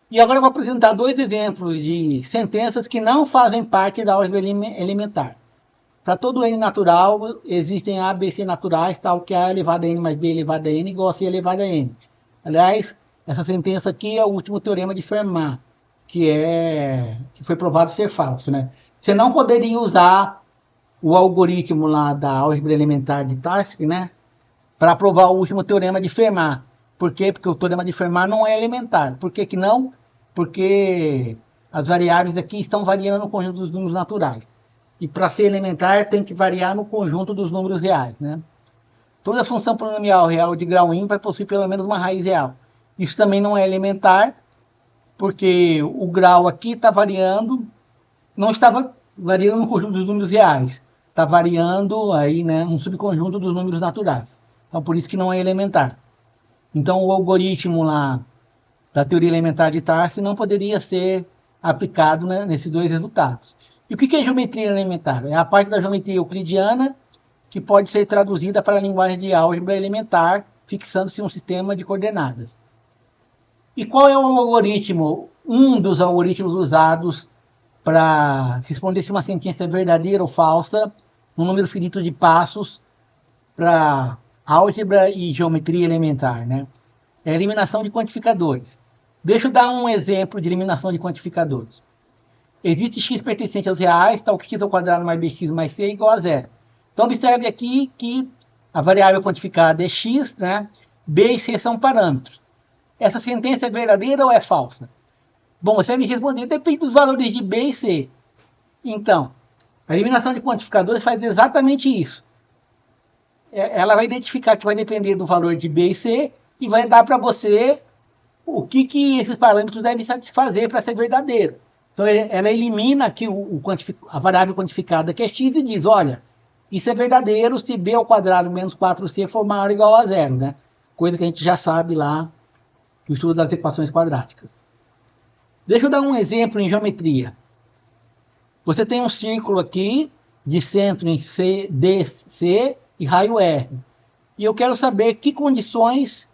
E agora eu vou apresentar 2 exemplos de sentenças que não fazem parte da álgebra elementar. Para todo n natural, existem A, B, C naturais, tal que A elevado a n mais B elevado a n igual a C elevado a n. Aliás, essa sentença aqui é o último teorema de Fermat, que foi provado ser falso, né? Você não poderia usar o algoritmo lá da álgebra elementar de Tarski, né, para provar o último teorema de Fermat. Por quê? Porque o teorema de Fermat não é elementar. Por que não? Porque as variáveis aqui estão variando no conjunto dos números naturais. E para ser elementar tem que variar no conjunto dos números reais, né? Toda função polinomial real de grau ímpar possui pelo menos uma raiz real. Isso também não é elementar, porque o grau aqui está variando, não estava variando no conjunto dos números reais, está variando aí, né, um subconjunto dos números naturais. Então, por isso que não é elementar. Então, o algoritmo lá da teoria elementar de Tarski não poderia ser aplicado, né, nesses 2 resultados. E o que é geometria elementar? É a parte da geometria euclidiana que pode ser traduzida para a linguagem de álgebra elementar, fixando-se um sistema de coordenadas. E qual é o algoritmo, um dos algoritmos usados para responder se uma sentença é verdadeira ou falsa, num número finito de passos para álgebra e geometria elementar, né? É a eliminação de quantificadores. Deixa eu dar um exemplo de eliminação de quantificadores. Existe x pertencente aos reais, tal que x ao quadrado mais bx mais c é igual a zero. Então, observe aqui que a variável quantificada é x, né? B e c são parâmetros. Essa sentença é verdadeira ou é falsa? Bom, você vai me responder, depende dos valores de B e C. Então, a eliminação de quantificadores faz exatamente isso. Ela vai identificar que vai depender do valor de B e C e vai dar para você o que esses parâmetros devem satisfazer para ser verdadeiro. Então, ela elimina aqui a variável quantificada que é x e diz, olha, isso é verdadeiro se b ao quadrado menos 4c for maior ou igual a zero, né? Coisa que a gente já sabe lá do estudo das equações quadráticas. Deixa eu dar um exemplo em geometria. Você tem um círculo aqui de centro em C, DC e raio R. E eu quero saber que condições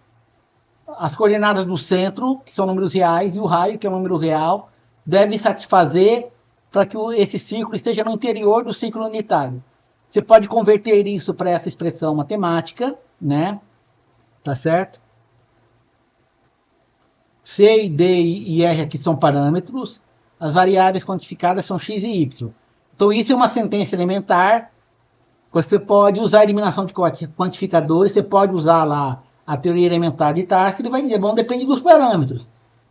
as coordenadas do centro, que são números reais, e o raio, que é um número real, devem satisfazer para que esse círculo esteja no interior do círculo unitário. Você pode converter isso para essa expressão matemática, né? Tá certo? C, D e R aqui são parâmetros. As variáveis quantificadas são x e y. Então, isso é uma sentença elementar. Você pode usar a eliminação de quantificadores, você pode usar lá a teoria elementar de Tarski, ele vai dizer, bom, depende dos parâmetros.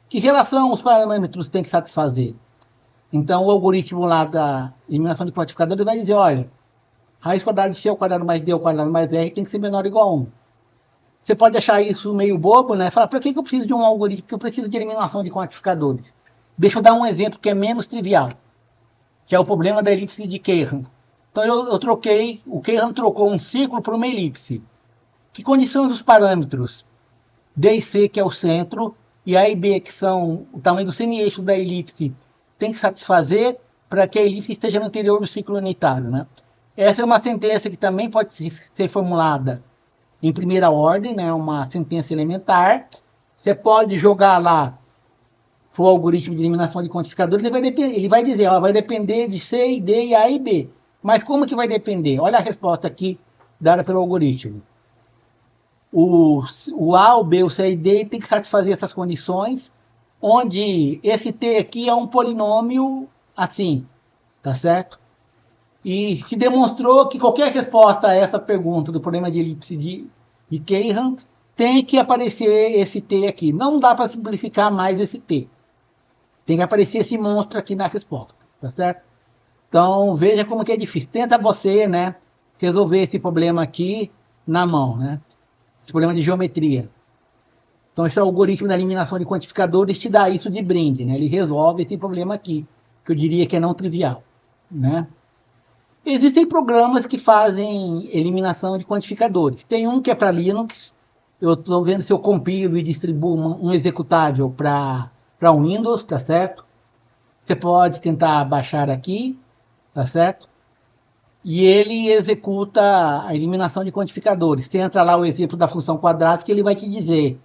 Que relação os parâmetros têm que satisfazer? Então, o algoritmo lá da eliminação de quantificadores vai dizer, olha, raiz quadrada de c ao quadrado mais d ao quadrado mais r tem que ser menor ou igual a 1. Você pode achar isso meio bobo, né? Falar, para que eu preciso de um algoritmo? Porque eu preciso de eliminação de quantificadores. Deixa eu dar um exemplo que é menos trivial, que é o problema da elipse de Keiran. Então o Keiran trocou um círculo por uma elipse. Que condições dos parâmetros D e C, que é o centro, e A e B, que são o tamanho do semi-eixo da elipse, tem que satisfazer para que a elipse esteja no interior do círculo unitário, né? Essa é uma sentença que também pode ser formulada em primeira ordem, né? Uma sentença elementar. Você pode jogar lá o algoritmo de eliminação de quantificadores, ele vai dizer, ó, vai depender de C, D e A e B. Mas como que vai depender? Olha a resposta aqui dada pelo algoritmo. O A, o B, o C e D tem que satisfazer essas condições, onde esse T aqui é um polinômio assim, tá certo? E se demonstrou que qualquer resposta a essa pergunta do problema de elipse de Keiran tem que aparecer esse T aqui. Não dá para simplificar mais esse T. Tem que aparecer esse monstro aqui na resposta, tá certo? Então, veja como que é difícil. Tenta você, né, resolver esse problema aqui na mão, né? Esse problema de geometria. Então, esse algoritmo da eliminação de quantificadores te dá isso de brinde, né? Ele resolve esse problema aqui, que eu diria que é não trivial, né? Existem programas que fazem eliminação de quantificadores. Tem um que é para Linux. Eu estou vendo se eu compilo e distribuo um executável para Windows, tá certo? Você pode tentar baixar aqui, tá certo? E ele executa a eliminação de quantificadores. Você entra lá o exemplo da função quadrática, ele vai te dizer,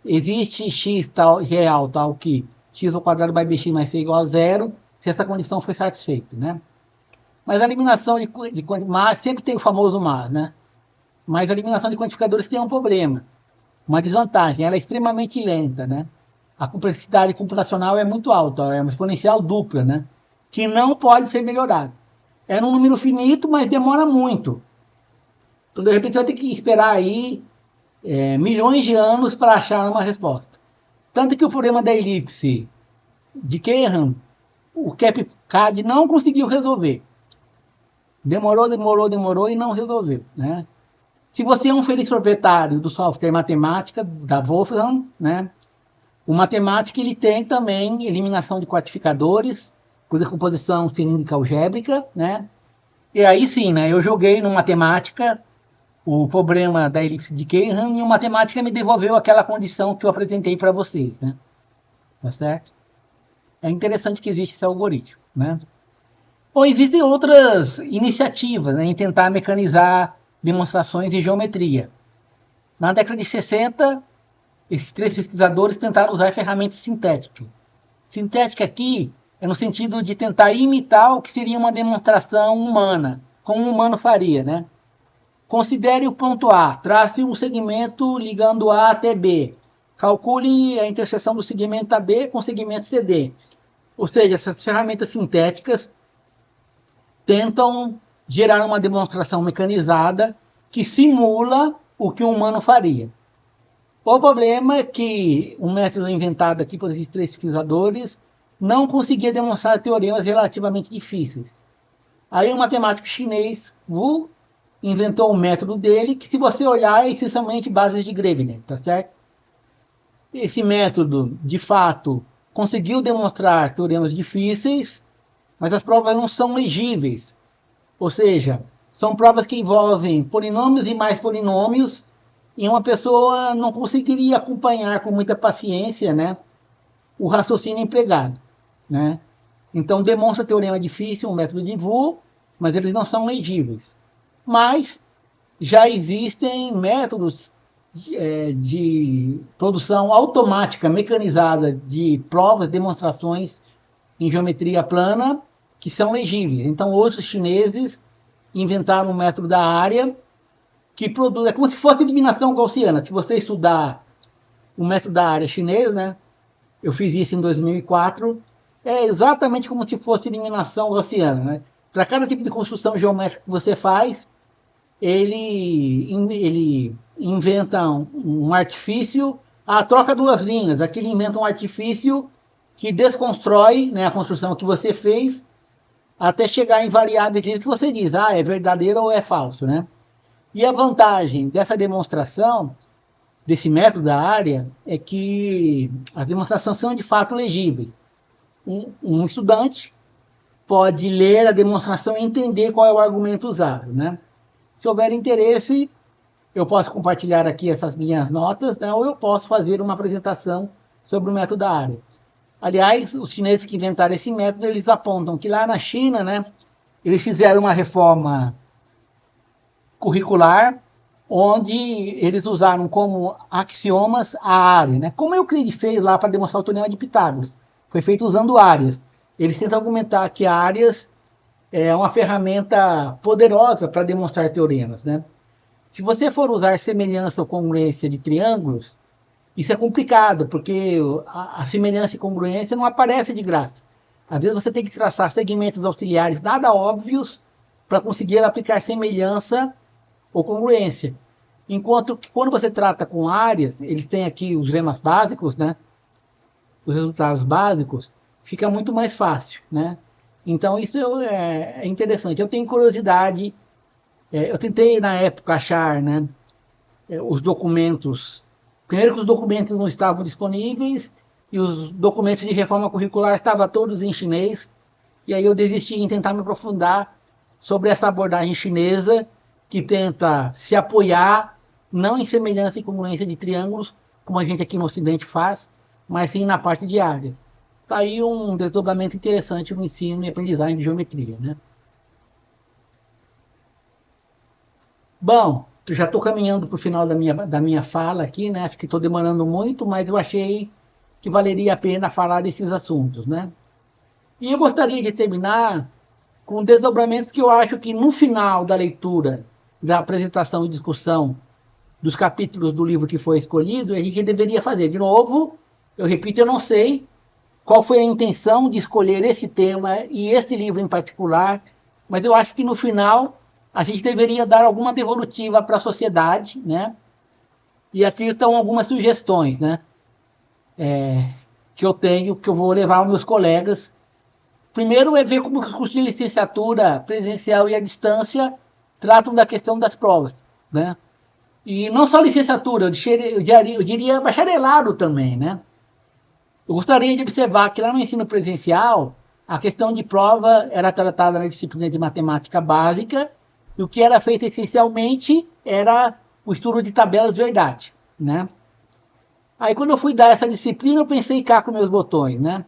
existe x tal, real tal que x ao quadrado mais bx mais c igual a zero, se essa condição foi satisfeita, né? Mas a eliminação de mas sempre tem o famoso mas, né? Mas a eliminação de quantificadores tem um problema, uma desvantagem, ela é extremamente lenta, né? A complexidade computacional é muito alta, é uma exponencial dupla, né? Que não pode ser melhorada. É um número finito, mas demora muito. Então, de repente, você vai ter que esperar aí milhões de anos para achar uma resposta. Tanto que o problema da elipse de Keiran, o CapCAD não conseguiu resolver. Demorou e não resolveu, né? Se você é um feliz proprietário do software matemática da Wolfram, né? O matemática ele tem também eliminação de quantificadores por decomposição cilíndrica algébrica, né? E aí sim, né? Eu joguei no matemática o problema da elipse de Keiran e o matemática me devolveu aquela condição que eu apresentei para vocês, né? Tá certo? É interessante que existe esse algoritmo, né? Ou existem outras iniciativas, né, em tentar mecanizar demonstrações de geometria. Na década de 60, esses três pesquisadores tentaram usar ferramentas sintéticas. Sintética aqui é no sentido de tentar imitar o que seria uma demonstração humana, como um humano faria, né? Considere o ponto A, trace um segmento ligando A até B. calcule a interseção do segmento AB com o segmento CD. Ou seja, essas ferramentas sintéticas tentam gerar uma demonstração mecanizada que simula o que um humano faria. O problema é que o método inventado aqui por esses 3 pesquisadores não conseguia demonstrar teoremas relativamente difíceis. Aí o matemático chinês Wu inventou um método dele que, se você olhar, é essencialmente bases de Grebenner, tá certo? Esse método, de fato, conseguiu demonstrar teoremas difíceis, mas as provas não são legíveis. Ou seja, são provas que envolvem polinômios e mais polinômios, e uma pessoa não conseguiria acompanhar com muita paciência, né, o raciocínio empregado, né? Então demonstra teorema difícil, o método de Wu, mas eles não são legíveis. Mas já existem métodos de produção automática, mecanizada de provas, demonstrações em geometria plana que são legíveis. Então outros chineses inventaram um método da área que produz, é como se fosse eliminação gaussiana. Se você estudar o método da área chinês, né, eu fiz isso em 2004, é exatamente como se fosse eliminação gaussiana, né? Para cada tipo de construção geométrica que você faz, ele inventa um artifício, troca 2 linhas, aqui ele inventa um artifício que desconstrói, né, a construção que você fez, até chegar em variáveis que você diz, é verdadeiro ou é falso, né? E a vantagem dessa demonstração, desse método da área, é que as demonstrações são de fato legíveis. Um estudante pode ler a demonstração e entender qual é o argumento usado, né? Se houver interesse, eu posso compartilhar aqui essas minhas notas, né? Ou eu posso fazer uma apresentação sobre o método da área. Aliás, os chineses que inventaram esse método, eles apontam que lá na China, né, eles fizeram uma reforma curricular, onde eles usaram como axiomas a área, né? Como Euclides fez lá para demonstrar o teorema de Pitágoras. Foi feito usando áreas. Eles tentam argumentar que áreas é uma ferramenta poderosa para demonstrar teoremas, né? Se você for usar semelhança ou congruência de triângulos, isso é complicado, porque a semelhança e congruência não aparece de graça. Às vezes você tem que traçar segmentos auxiliares nada óbvios para conseguir aplicar semelhança ou congruência. Enquanto que quando você trata com áreas, eles têm aqui os lemas básicos, né? Os resultados básicos, fica muito mais fácil, né? Então isso é interessante. Eu tenho curiosidade, eu tentei na época achar, né, os documentos. Primeiro que os documentos não estavam disponíveis e os documentos de reforma curricular estavam todos em chinês. E aí eu desisti em tentar me aprofundar sobre essa abordagem chinesa que tenta se apoiar não em semelhança e congruência de triângulos, como a gente aqui no Ocidente faz, mas sim na parte de áreas. Está aí um desdobramento interessante no ensino e aprendizagem de geometria, né? Bom, já estou caminhando para o final da minha fala aqui, né? Acho que estou demorando muito, mas eu achei que valeria a pena falar desses assuntos, né? E eu gostaria de terminar com desdobramentos que eu acho que no final da leitura, da apresentação e discussão dos capítulos do livro que foi escolhido, a gente deveria fazer. De novo, eu repito, eu não sei qual foi a intenção de escolher esse tema e esse livro em particular, mas eu acho que no final a gente deveria dar alguma devolutiva para a sociedade, né? E aqui estão algumas sugestões, né? Que eu tenho, que eu vou levar aos meus colegas. Primeiro é ver como os cursos de licenciatura presencial e à distância tratam da questão das provas, né? E não só licenciatura, eu diria bacharelado também, né? Eu gostaria de observar que lá no ensino presencial, a questão de prova era tratada na disciplina de matemática básica, e o que era feito essencialmente era o estudo de tabelas verdade, né? Aí quando eu fui dar essa disciplina, eu pensei cá com meus botões, né?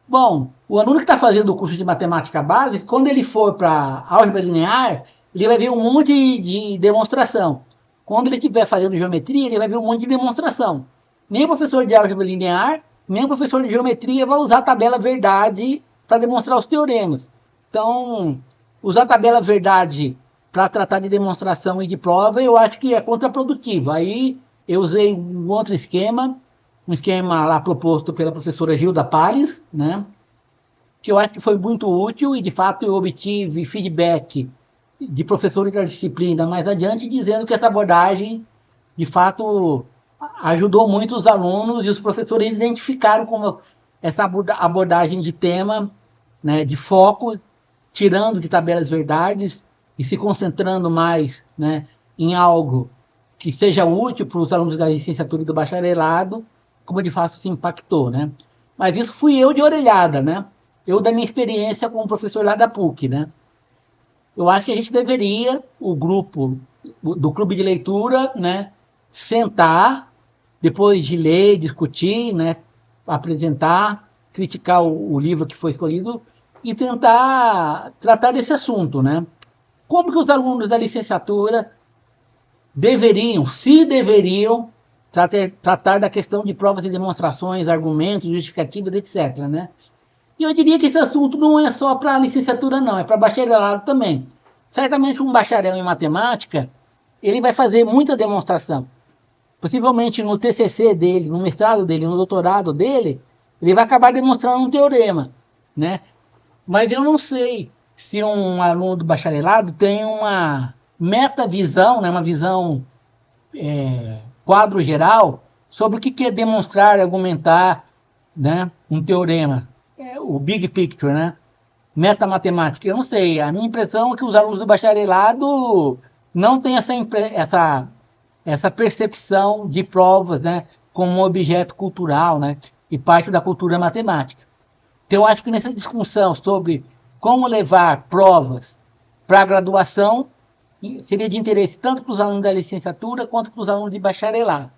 Bom, o aluno que está fazendo o curso de matemática básica, quando ele for para álgebra linear, ele vai ver um monte de demonstração. Quando ele estiver fazendo geometria, ele vai ver um monte de demonstração. Nem o professor de álgebra linear, nem o professor de geometria vai usar a tabela verdade para demonstrar os teoremas. Então, usar a tabela verdade para tratar de demonstração e de prova, eu acho que é contraprodutivo. Aí eu usei um outro esquema, um esquema lá proposto pela professora Gilda Pares, né? Que eu acho que foi muito útil e, de fato, eu obtive feedback de professores da disciplina mais adiante, dizendo que essa abordagem, de fato, ajudou muito os alunos e os professores identificaram como essa abordagem de tema, né, de foco, tirando de tabelas verdades e se concentrando mais, né, em algo que seja útil para os alunos da licenciatura e do bacharelado, como de fato se impactou, né? Mas isso fui eu de orelhada, né? Eu da minha experiência como professor lá da PUC, né? Eu acho que a gente deveria, o grupo do clube de leitura, né, sentar, depois de ler, discutir, né, apresentar, criticar o livro que foi escolhido e tentar tratar desse assunto, né? Como que os alunos da licenciatura deveriam, se deveriam, tratar da questão de provas e demonstrações, argumentos, justificativas, etc., né? E eu diria que esse assunto não é só para licenciatura, não, é para bacharelado também. Certamente um bacharel em matemática, ele vai fazer muita demonstração. Possivelmente no TCC dele, no mestrado dele, no doutorado dele, ele vai acabar demonstrando um teorema, né? Mas eu não sei se um aluno do bacharelado tem uma metavisão, né, uma visão quadro geral sobre o que é demonstrar, argumentar, né, um teorema, o big picture, né? Metamatemática, eu não sei. A minha impressão é que os alunos do bacharelado não têm essa percepção de provas, né, como um objeto cultural, né, e parte da cultura matemática. Então, eu acho que nessa discussão sobre como levar provas para a graduação, seria de interesse tanto para os alunos da licenciatura quanto para os alunos de bacharelado.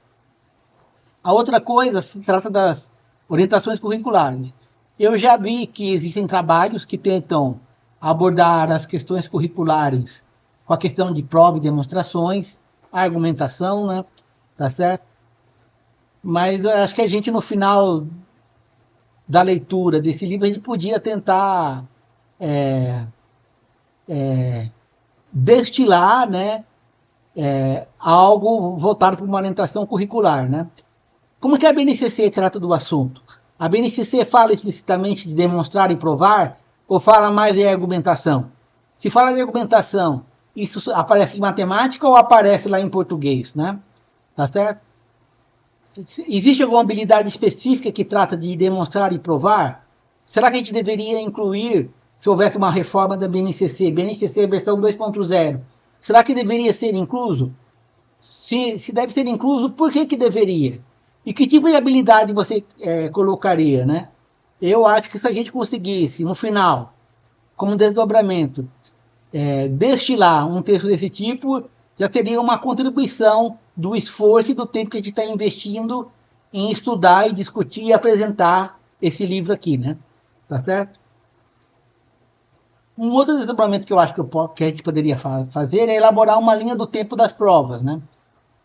A outra coisa se trata das orientações curriculares. Eu já vi que existem trabalhos que tentam abordar as questões curriculares com a questão de prova e demonstrações, a argumentação, né? Tá certo? Mas eu acho que a gente, no final da leitura desse livro, a gente podia tentar destilar, né, algo voltado para uma orientação curricular, né? Como que a BNCC trata do assunto? A BNCC fala explicitamente de demonstrar e provar ou fala mais em argumentação? Se fala de argumentação, isso aparece em matemática ou aparece lá em português, né? Tá certo? Existe alguma habilidade específica que trata de demonstrar e provar? Será que a gente deveria incluir, se houvesse uma reforma da BNCC versão 2.0, será que deveria ser incluso? Se deve ser incluso, por que deveria? E que tipo de habilidade você colocaria, né? Eu acho que se a gente conseguisse, no final, como desdobramento, destilar um texto desse tipo, já seria uma contribuição do esforço e do tempo que a gente está investindo em estudar e discutir e apresentar esse livro aqui, né? Tá certo? Um outro desdobramento que eu acho que a gente poderia fazer é elaborar uma linha do tempo das provas, né?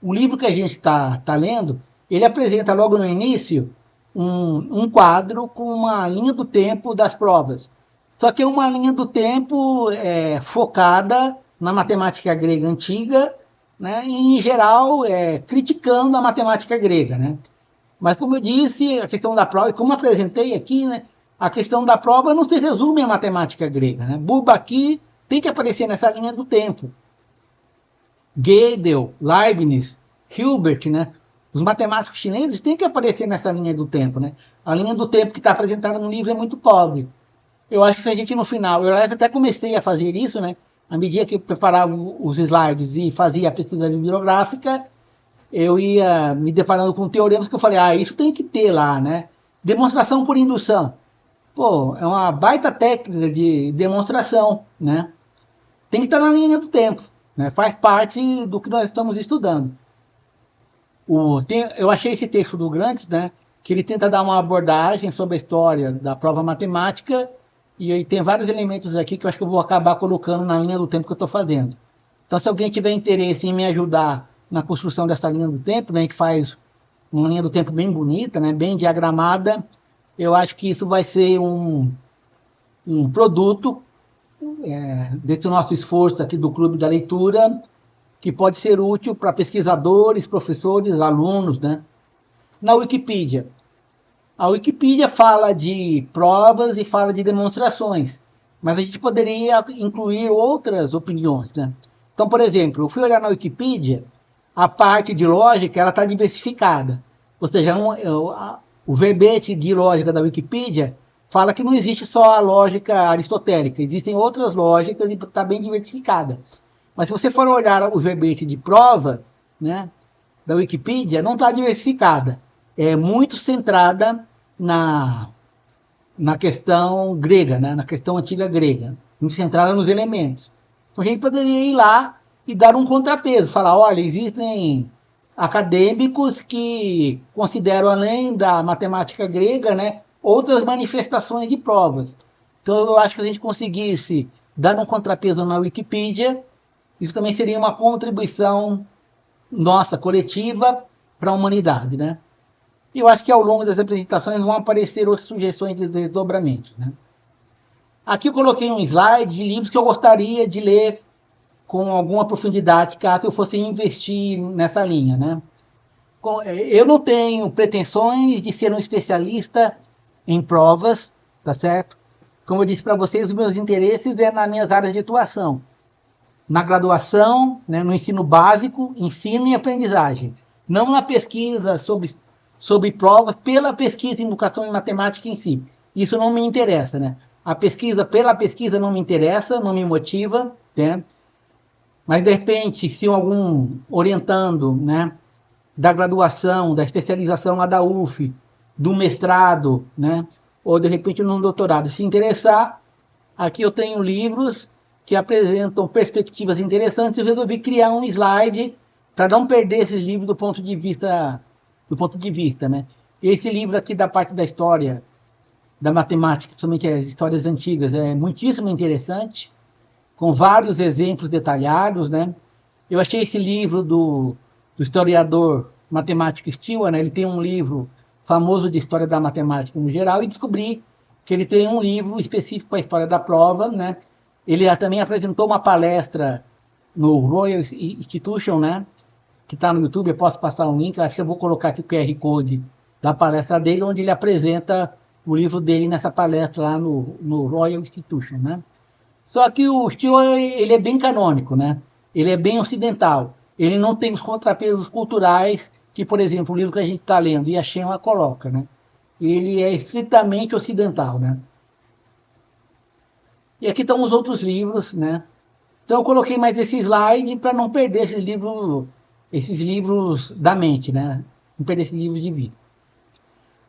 O livro que a gente está lendo, ele apresenta logo no início um quadro com uma linha do tempo das provas. Só que é uma linha do tempo focada na matemática grega antiga, né, e, em geral, criticando a matemática grega, né? Mas, como eu disse, a questão da prova, como apresentei aqui, né, a questão da prova não se resume à matemática grega, né? Bourbaki tem que aparecer nessa linha do tempo. Gödel, Leibniz, Hilbert, né? Os matemáticos chineses têm que aparecer nessa linha do tempo, né? A linha do tempo que está apresentada no livro é muito pobre. Eu acho que se a gente no final, eu até comecei a fazer isso, né? À medida que eu preparava os slides e fazia a pesquisa bibliográfica, eu ia me deparando com teoremas que eu falei, isso tem que ter lá, né? Demonstração por indução. Pô, é uma baita técnica de demonstração, né? Tem que estar na linha do tempo, né? Faz parte do que nós estamos estudando. Eu achei esse texto do Grantes, né? Que ele tenta dar uma abordagem sobre a história da prova matemática e tem vários elementos aqui que eu acho que eu vou acabar colocando na linha do tempo que eu estou fazendo. Então, se alguém tiver interesse em me ajudar na construção dessa linha do tempo, né, a gente faz uma linha do tempo bem bonita, né, bem diagramada, eu acho que isso vai ser um produto desse nosso esforço aqui do Clube da Leitura, que pode ser útil para pesquisadores, professores, alunos, né? na Wikipedia? A Wikipedia fala de provas e fala de demonstrações, mas a gente poderia incluir outras opiniões, né? Então, por exemplo, eu fui olhar na Wikipedia, a parte de lógica ela está diversificada. Ou seja, o verbete de lógica da Wikipedia fala que não existe só a lógica aristotélica, existem outras lógicas e está bem diversificada. Mas se você for olhar o verbete de prova, né, da Wikipedia, não está diversificada. É muito centrada na questão grega, né, na questão antiga grega, muito centrada nos elementos. Então a gente poderia ir lá e dar um contrapeso, falar, olha, existem acadêmicos que consideram, além da matemática grega, né, outras manifestações de provas. Então eu acho que se a gente conseguisse dar um contrapeso na Wikipedia, isso também seria uma contribuição nossa, coletiva, para a humanidade, né? E eu acho que ao longo das apresentações vão aparecer outras sugestões de desdobramento, né? Aqui eu coloquei um slide de livros que eu gostaria de ler com alguma profundidade, caso eu fosse investir nessa linha, né? Eu não tenho pretensões de ser um especialista em provas, tá certo? Como eu disse para vocês, os meus interesses é nas minhas áreas de atuação. Na graduação, né, no ensino básico, ensino e aprendizagem. Não na pesquisa sobre provas, pela pesquisa em educação e matemática em si. Isso não me interessa, né? A pesquisa pela pesquisa não me interessa, não me motiva, né? Mas, de repente, se algum orientando, né, da graduação, da especialização lá da UF, do mestrado, né, ou, de repente, num doutorado, se interessar, aqui eu tenho livros que apresentam perspectivas interessantes e eu resolvi criar um slide para não perder esses livros do ponto de vista, né? Esse livro aqui da parte da história, da matemática, principalmente as histórias antigas, é muitíssimo interessante, com vários exemplos detalhados, né? Eu achei esse livro do historiador matemático Stilwell, né? Ele tem um livro famoso de história da matemática no geral, e descobri que ele tem um livro específico para a história da prova, né? Ele também apresentou uma palestra no Royal Institution, né? Que está no YouTube, eu posso passar um link, acho que eu vou colocar aqui o QR Code da palestra dele, onde ele apresenta o livro dele nessa palestra lá no Royal Institution, né? Só que o Stilwell, ele é bem canônico, né? Ele é bem ocidental. Ele não tem os contrapesos culturais que, por exemplo, o livro que a gente está lendo, e a Shenhua coloca, né? Ele é estritamente ocidental, né? E aqui estão os outros livros, né? Então eu coloquei mais esse slide para não perder esses livros da mente, né? Não perder esses livros de vista.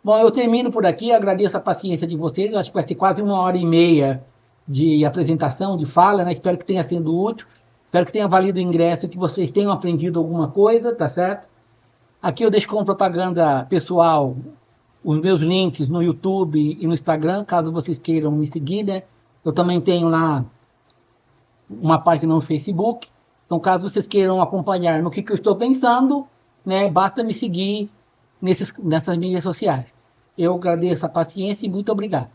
Bom, eu termino por aqui, agradeço a paciência de vocês, eu acho que vai ser quase 1h30 de apresentação, de fala, né? Espero que tenha sido útil, espero que tenha valido o ingresso, que vocês tenham aprendido alguma coisa, tá certo? Aqui eu deixo como propaganda pessoal os meus links no YouTube e no Instagram, caso vocês queiram me seguir, né? Eu também tenho lá uma página no Facebook, então caso vocês queiram acompanhar no que eu estou pensando, né? Basta me seguir nessas mídias sociais. Eu agradeço a paciência e muito obrigado.